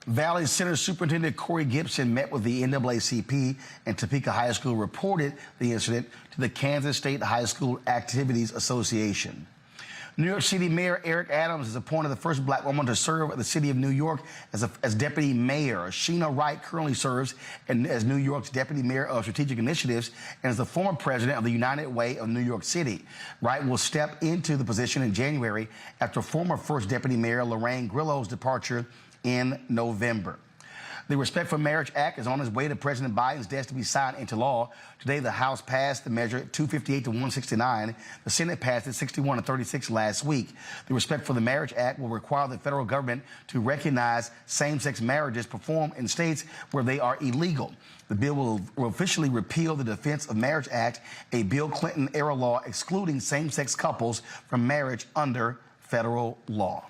Valley Center Superintendent Corey Gibson met with the NAACP, and Topeka High School reported the incident to the Kansas State High School Activities Association. New York City Mayor Eric Adams has appointed the first Black woman to serve at the city of New York as deputy mayor. Sheena Wright currently serves as New York's deputy mayor of strategic initiatives and is the former president of the United Way of New York City. Wright will step into the position in January after former first deputy mayor Lorraine Grillo's departure in November. The Respect for Marriage Act is on its way to President Biden's desk to be signed into law. Today, the House passed the measure 258 to 169. The Senate passed it 61 to 36 last week. The Respect for the Marriage Act will require the federal government to recognize same-sex marriages performed in states where they are illegal. The bill will officially repeal the Defense of Marriage Act, a Bill Clinton-era law excluding same-sex couples from marriage under federal law.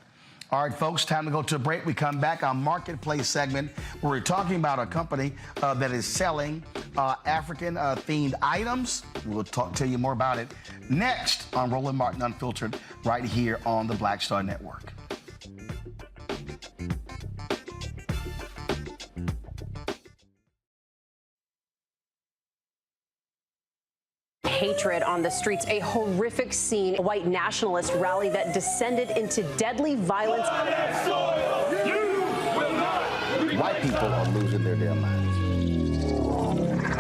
All right, folks, time to go to a break. We come back, our marketplace segment, where we're talking about a company that is selling African-themed items. We'll tell you more about it next on Roland Martin Unfiltered, right here on the Black Star Network. Hatred on the streets, a horrific scene, a white nationalist rally that descended into deadly violence. White people are losing their damn minds.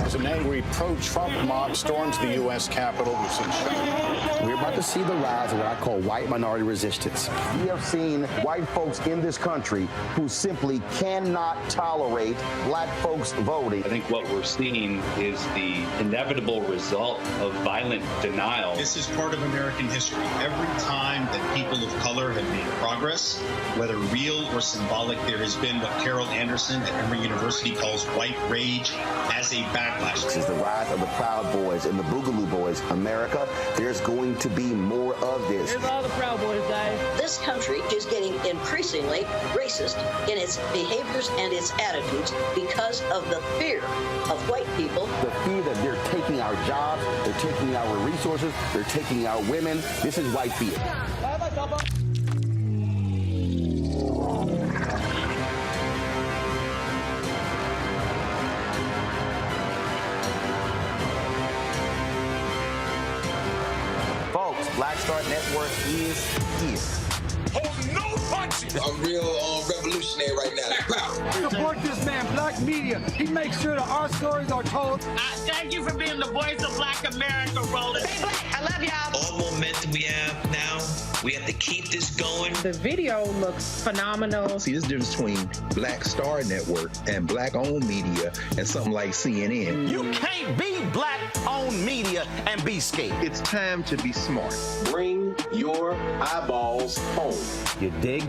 As an angry pro-Trump mob storms the U.S. Capitol, we've seen shooting. We're about to see the rise of what I call white minority resistance. We have seen white folks in this country who simply cannot tolerate black folks voting. I think what we're seeing is the inevitable result of violent denial. This is part of American history. Every time that people of color have made progress, whether real or symbolic, there has been what Carol Anderson at Emory University calls white rage as a backlash. This is the rise of the Proud Boys and the Boogaloo Boys. America, there's going to be more of this. Here's all the Proud Boys, guys. This country is getting increasingly racist in its behaviors and its attitudes because of the fear of white people. The fear that they're taking our jobs, they're taking our resources, they're taking our women. This is white fear. Black Star Network is here. Hold no punches! I'm real revolutionary right now. Support this man, Black Media. He makes sure that our stories are told. Thank you for being the voice of Black America, Roland. Stay black. I love y'all. All momentum we have now, we have to keep this going. The video looks phenomenal. See, this difference between Black Star Network and black-owned media and something like CNN. You can't be black-owned media and be scared. It's time to be smart. Bring your eyeballs home. You dig?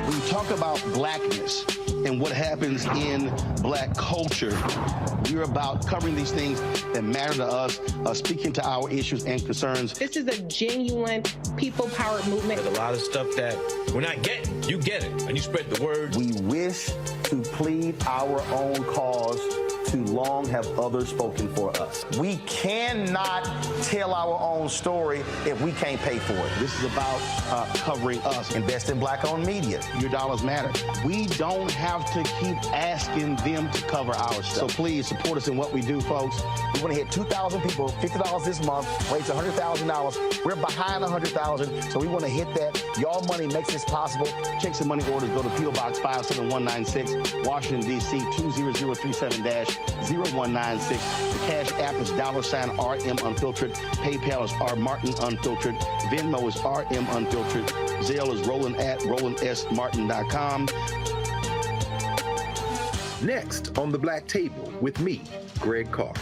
When you talk about blackness and what happens in black culture, we're about covering these things that matter to us, speaking to our issues and concerns. This is a genuine people-powered movement. There's a lot of stuff that we're not getting. You get it, and you spread the word. We wish to plead our own cause. Too long have others spoken for us. We cannot tell our own story if we can't pay for it. This is about covering us. Invest in black-owned media. Your dollars matter. We don't have to keep asking them to cover our stuff. So please support us in what we do, folks. We want to hit 2,000 people, $50 this month, raise $100,000. We're behind 100,000, so we want to hit that. Y'all money makes this possible. Check some money orders. Go to P.O. Box 57196, Washington, D.C. 20037-0196. The Cash App is $RM Unfiltered. PayPal is R Martin Unfiltered. Venmo is RM Unfiltered. Zelle is Roland at RolandSMartin.com. Next on the Black Table with me, Greg Carr,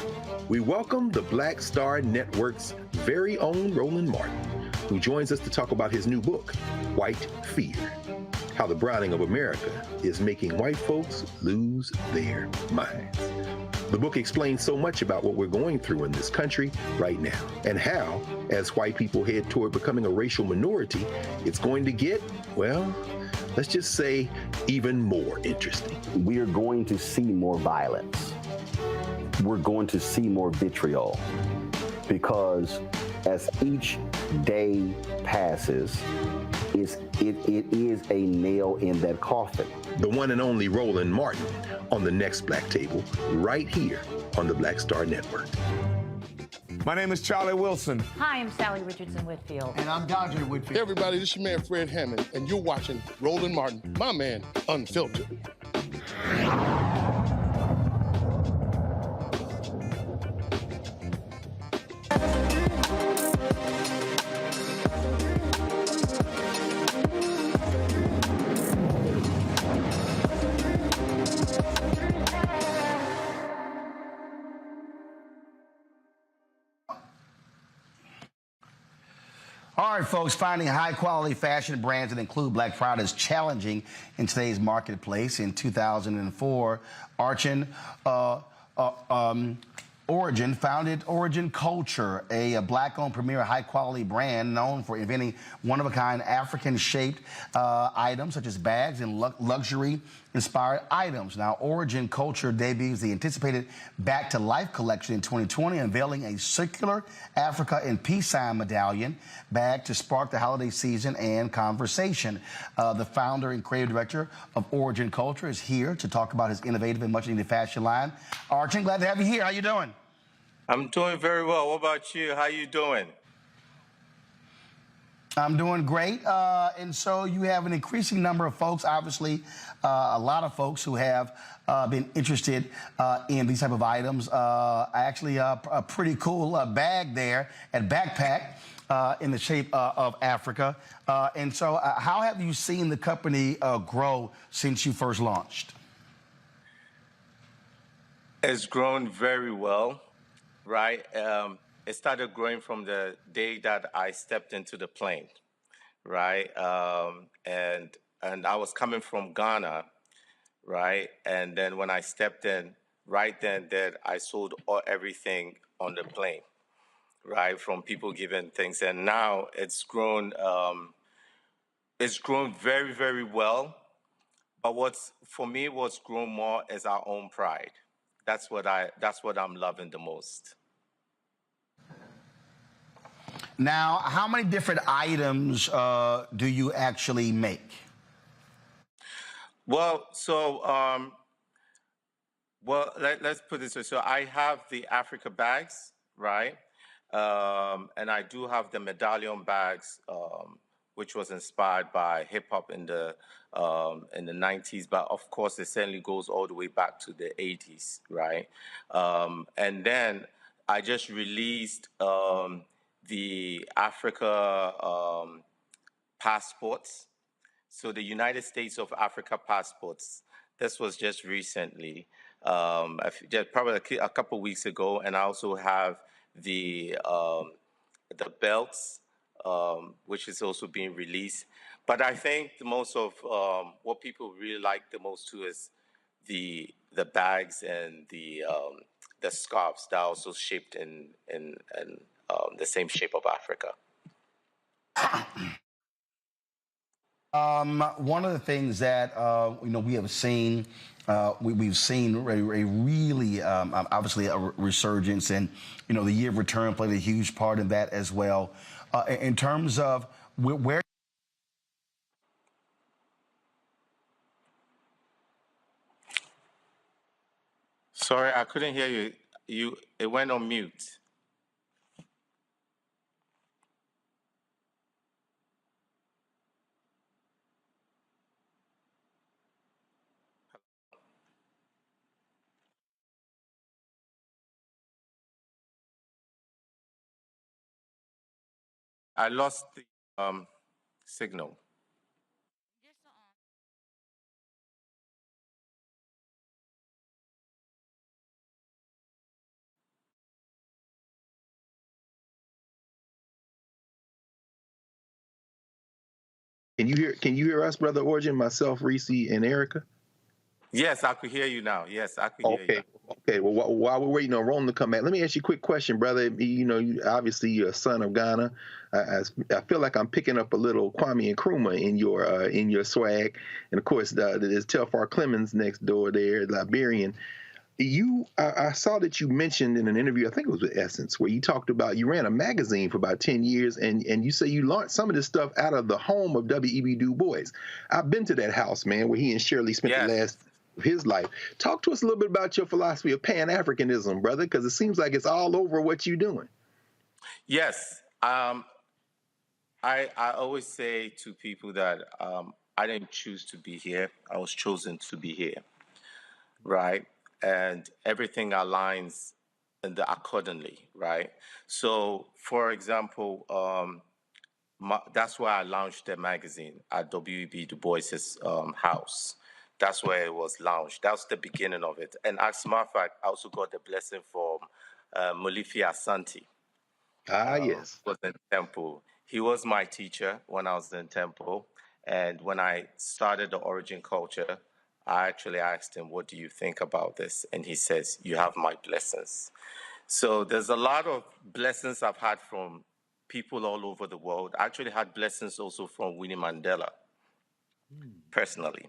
we welcome the Black Star Network's very own Roland Martin, who joins us to talk about his new book, White Fear: How the Browning of America is Making White Folks Lose Their Minds. The book explains so much about what we're going through in this country right now, and how, as white people head toward becoming a racial minority, it's going to get, well, let's just say, even more interesting. We are going to see more violence. We're going to see more vitriol, because as each day passes, it is a nail in that coffin. The one and only Roland Martin on the next Black Table, right here on the Black Star Network. My name is Charlie Wilson. Hi, I'm Sally Richardson Whitfield. And I'm Dodger Whitfield. Hey everybody, this is your man Fred Hammond, and you're watching Roland Martin, my man, Unfiltered. All right, folks, finding high-quality fashion brands that include Black Pride is challenging in today's marketplace. In 2004, Origin founded Origin Culture, a Black-owned premier high-quality brand known for inventing one-of-a-kind African-shaped items such as bags and luxury-inspired items. Now, Origin Culture debuts the anticipated Back to Life collection in 2020, unveiling a circular Africa and peace sign medallion bag to spark the holiday season and conversation. The founder and creative director of Origin Culture is here to talk about his innovative and much-needed fashion line. Archie, glad to have you here. How you doing? I'm doing very well. What about you? How you doing? I'm doing great. And so you have an increasing number of folks, obviously, a lot of folks who have been interested in these type of items. Actually, a pretty cool bag there and backpack in the shape of Africa. And so how have you seen the company grow since you first launched? It's grown very well. Right. It started growing from the day that I stepped into the plane. Right. And I was coming from Ghana. Right. And then when I stepped in, right then I sold everything on the plane. Right. From people giving things. And now it's grown very, very well. But what's grown more is our own pride. That's what I'm loving the most. Now, how many different items do you actually make? Well, let's put it this way. So I have the Africa bags, right? And I do have the medallion bags, which was inspired by hip hop in the 90s, but of course it certainly goes all the way back to the 80s, right? And then I just released the Africa passports. So the United States of Africa passports. This was just recently, probably a couple weeks ago. And I also have the belts, which is also being released. But I think the most of what people really like the most too is the bags and the scarves that are also shaped in the same shape of Africa. One of the things that we have seen, we've seen a really obviously a resurgence, and the year of return played a huge part in that as well. In terms of where. Sorry, I couldn't hear you. It went on mute. I lost the signal. Can you hear us, Brother Origin, myself, Reese, and Erica? Yes, I could hear you now. Yes, I could hear you. Okay. Well, while we're waiting on Roland to come back, let me ask you a quick question, brother. Obviously you're a son of Ghana. I feel like I'm picking up a little Kwame Nkrumah in your swag, and of course there's Telfar Clemens next door there, Liberian. I saw that you mentioned in an interview, I think it was with Essence, where you talked about you ran a magazine for about 10 years, and you say you launched some of this stuff out of the home of W.E.B. Du Bois. I've been to that house, man, where he and Shirley spent the last of his life. Talk to us a little bit about your philosophy of Pan-Africanism, brother, because it seems like it's all over what you're doing. Yes. I always say to people that I didn't choose to be here. I was chosen to be here, right? And everything aligns accordingly, right? So, for example, that's why I launched the magazine at W.E.B. Du Bois's house. That's where it was launched. That was the beginning of it. And as a matter of fact, I also got the blessing from Molifi Asante. Yes. Was in the temple. He was my teacher when I was in Temple. And when I started the Origin Culture, I actually asked him, what do you think about this? And he says, you have my blessings. So there's a lot of blessings I've had from people all over the world. I actually had blessings also from Winnie Mandela, personally,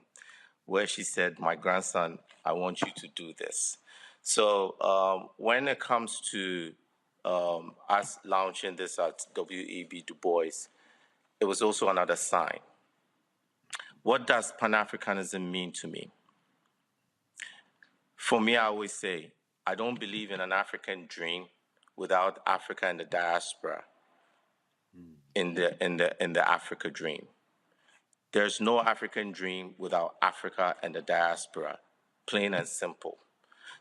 where she said, my grandson, I want you to do this. So when it comes to us launching this at W.E.B. Du Bois, it was also another sign. What does Pan-Africanism mean to me? For me, I always say, I don't believe in an African dream without Africa and the diaspora in the Africa dream. There's no African dream without Africa and the diaspora, plain and simple.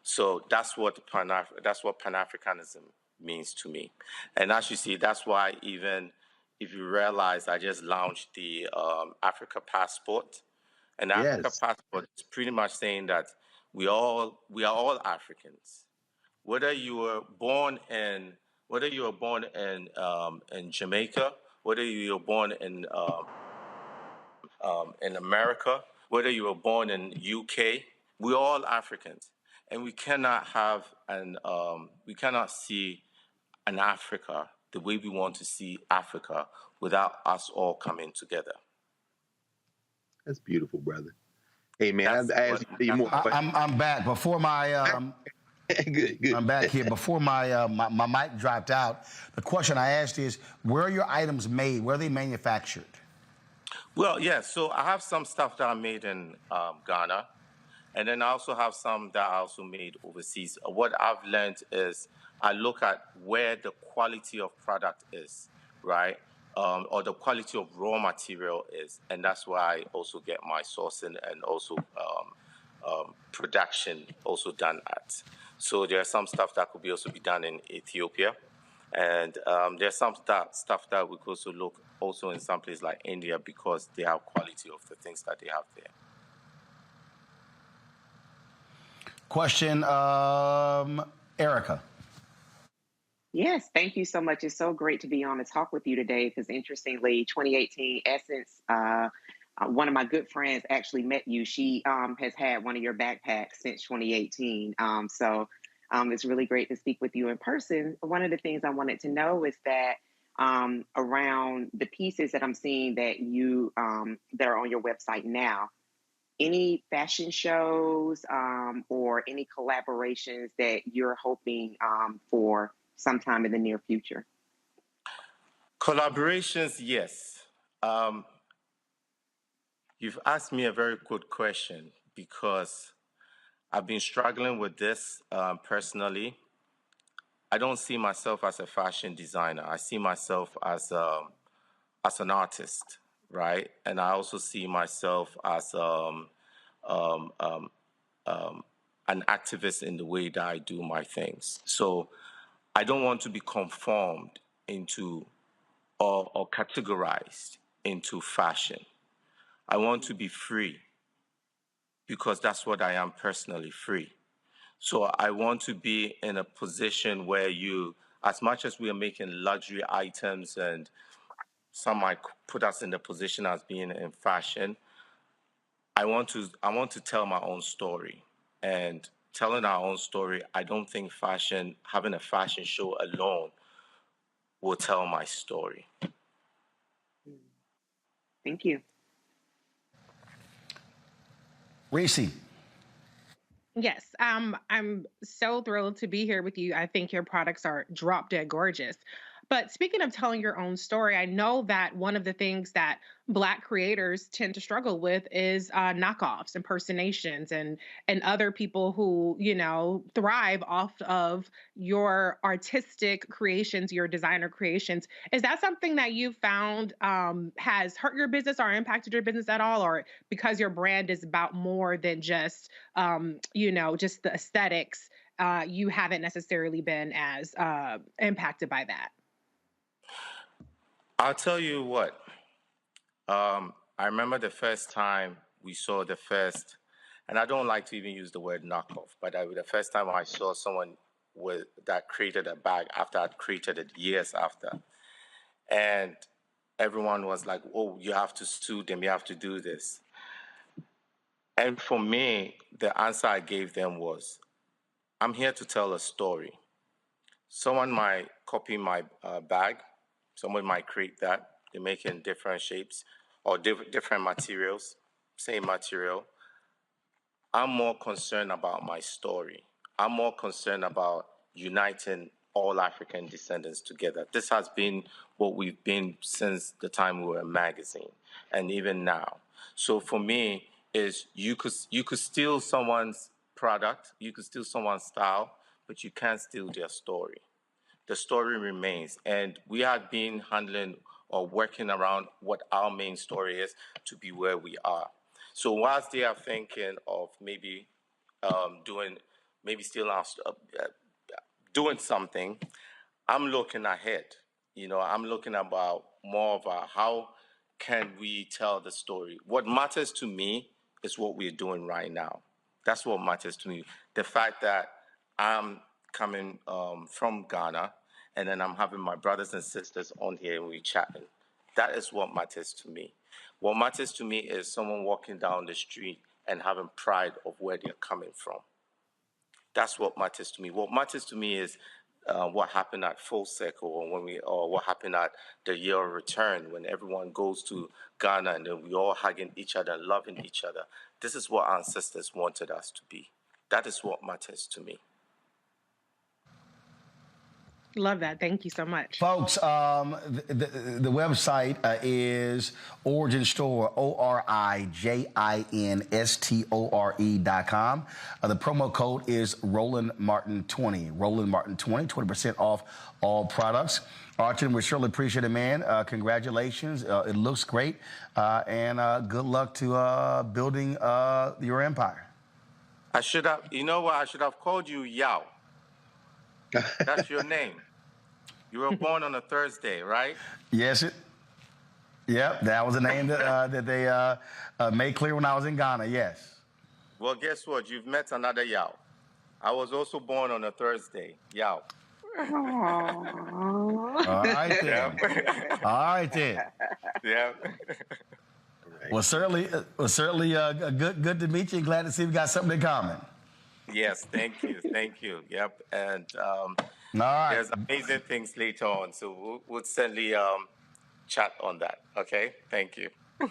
So that's what Pan-Africanism means to me. And as you see, that's why even if you realize I just launched the Africa Passport. And Africa Passport is pretty much saying that we are all Africans. Whether you were born in Jamaica, whether you were born in America, whether you were born in UK, we're all Africans, and we cannot see an Africa the way we want to see Africa without us all coming together. That's beautiful, brother. Hey, man, I asked you more. I'm back. Before my good. I'm back here. Before my my mic dropped out, the question I asked is, where are your items made? Where are they manufactured? Well, yeah. So I have some stuff that I made in Ghana, and then I also have some that I also made overseas. What I've learned is I look at where the quality of product is, right? Or the quality of raw material is. And that's why I also get my sourcing and also production also done at. So there's some stuff that could also be done in Ethiopia. And there's some stuff that we could also look also in some places like India because they have quality of the things that they have there. Question, Erica. Yes, thank you so much. It's so great to be on and talk with you today because interestingly, 2018 Essence, one of my good friends actually met you. She has had one of your backpacks since 2018. So it's really great to speak with you in person. One of the things I wanted to know is that around the pieces that I'm seeing that you that are on your website now, any fashion shows or any collaborations that you're hoping for sometime in the near future? Collaborations, yes. You've asked me a very good question because I've been struggling with this personally. I don't see myself as a fashion designer. I see myself as an artist, right? And I also see myself as an activist in the way that I do my things. So I don't want to be conformed into or categorized into fashion. I want to be free because that's what I am personally, free. So I want to be in a position where as much as we are making luxury items and some might put us in the position as being in fashion, I want to tell my own story. And telling our own story, I don't think having a fashion show alone will tell my story. Thank you. Reese. Yes, I'm so thrilled to be here with you. I think your products are drop dead gorgeous. But speaking of telling your own story, I know that one of the things that Black creators tend to struggle with is knockoffs, impersonations, and other people who, thrive off of your artistic creations, your designer creations. Is that something that you found has hurt your business or impacted your business at all? Or because your brand is about more than just, just the aesthetics, you haven't necessarily been as impacted by that? I'll tell you what. I remember the first time we saw the first, and I don't like to even use the word knockoff, but the first time I saw someone that created a bag after I'd created it years after. And everyone was like, oh, you have to sue them, you have to do this. And for me, the answer I gave them was, I'm here to tell a story. Someone might copy my bag. Someone might create that. They make it in different shapes or different materials, same material. I'm more concerned about my story. I'm more concerned about uniting all African descendants together. This has been what we've been since the time we were a magazine, and even now. So for me, is you could steal someone's product, you could steal someone's style, but you can't steal their story. The story remains, and we have been handling or working around what our main story is to be where we are. So whilst they are thinking of maybe doing something, I'm looking ahead. I'm looking about more of how can we tell the story. What matters to me is what we're doing right now. That's what matters to me. The fact that I'm coming from Ghana, and then I'm having my brothers and sisters on here and we're chatting. That is what matters to me. What matters to me is someone walking down the street and having pride of where they're coming from. That's what matters to me. What matters to me is what happened at Full Circle, or what happened at the Year of Return, when everyone goes to Ghana and then we all hugging each other and loving each other. This is what our ancestors wanted us to be. That is what matters to me. Love that. Thank you so much. Folks, the website is Origin Store, ORIJINSTORE.com. The promo code is Roland Martin 20. Roland Martin 20, 20% off all products. Archon, we surely appreciate it, man. Congratulations. It looks great. And good luck to building your empire. I should have called you Yao. That's your name. You were born on a Thursday, right? Yes. Yep, that was the name that they made clear when I was in Ghana, yes. Well, guess what? You've met another Yao. I was also born on a Thursday, Yao. All right, then. Yeah. All right, then. Yeah. Well, certainly good to meet you. Glad to see we got something in common. Yes, thank you. Yep, and all right. There's amazing things later on, so we'll certainly chat on that. Okay, thank you. All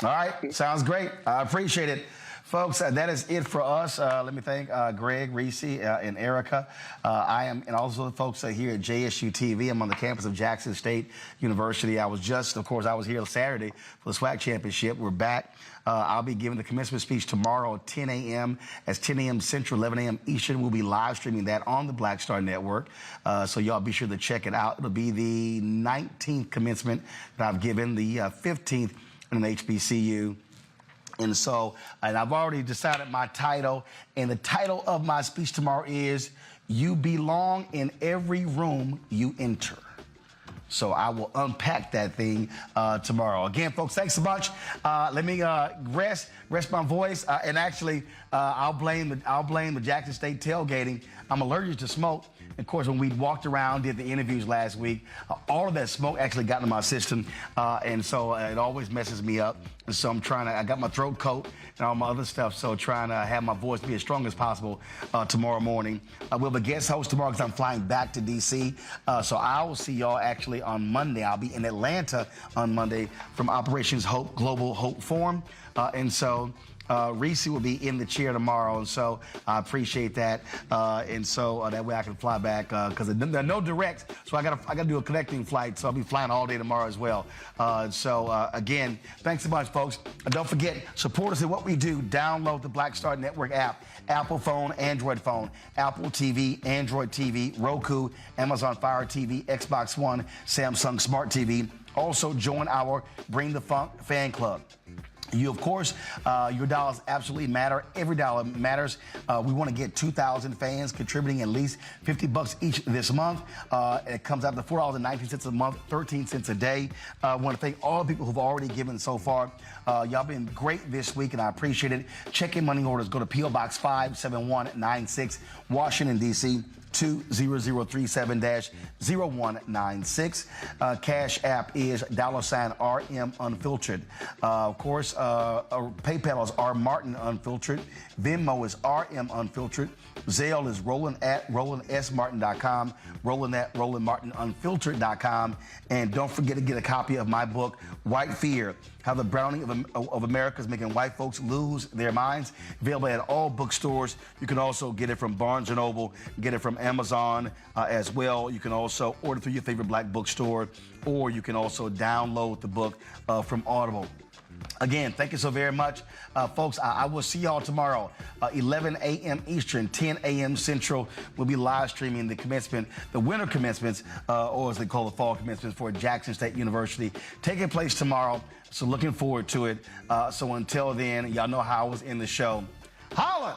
right, sounds great. I appreciate it. Folks, that is it for us. Let me thank Greg, Reese, and Erica. And also the folks here at JSU TV. I'm on the campus of Jackson State University. I was here Saturday for the SWAT Championship. We're back. I'll be giving the commencement speech tomorrow at 10 a.m. That's 10 a.m. Central, 11 a.m. Eastern. We'll be live streaming that on the Black Star Network. So y'all be sure to check it out. It'll be the 19th commencement that I've given, the 15th in an HBCU. And I've already decided my title, and the title of my speech tomorrow is, You Belong in Every Room You Enter. So I will unpack that thing tomorrow. Again, folks, thanks so much. Let me rest my voice, and actually, I'll blame the Jackson State tailgating. I'm allergic to smoke. Of course, when we walked around, did the interviews last week, all of that smoke actually got into my system, and so it always messes me up. And so I got my throat coat and all my other stuff, so trying to have my voice be as strong as possible tomorrow morning. We'll be guest host tomorrow because I'm flying back to D.C., so I will see y'all actually on Monday. I'll be in Atlanta on Monday from Operations Hope Global Hope Forum, and so Reese will be in the chair tomorrow, and so I appreciate that. And so that way I can fly back because there are no directs, so I gotta do a connecting flight. So I'll be flying all day tomorrow as well. Again, thanks so much, folks. Don't forget, support us in what we do. Download the Black Star Network app. Apple phone, Android phone, Apple TV, Android TV, Roku, Amazon Fire TV, Xbox One, Samsung Smart TV. Also join our Bring the Funk fan club. You, of course, your dollars absolutely matter. Every dollar matters. We want to get 2,000 fans contributing at least $50 each this month. It comes out to $4.19 a month, 13 cents a day. I want to thank all the people who've already given so far. Y'all been great this week, and I appreciate it. Check in money orders. Go to P.O. Box 57196, Washington, D.C. 20037-0196. Cash App is $RM Unfiltered. Of course, PayPal is R Martin Unfiltered. Venmo is RM Unfiltered. Zelle is Roland at RolandSMartin.com. Roland at RolandMartinUnfiltered.com. And don't forget to get a copy of my book, White Fear: How the Browning of America is Making White Folks Lose Their Minds. Available at all bookstores. You can also get it from Barnes & Noble, get it from Amazon as well. You can also order through your favorite black bookstore, or you can also download the book from Audible. Again, thank you so very much. Folks, I will see y'all tomorrow, 11 a.m. Eastern, 10 a.m. Central. We'll be live streaming the commencement, the winter commencements, or as they call the fall commencements for Jackson State University, taking place tomorrow. So looking forward to it. So until then, y'all know how I was in the show. Holla!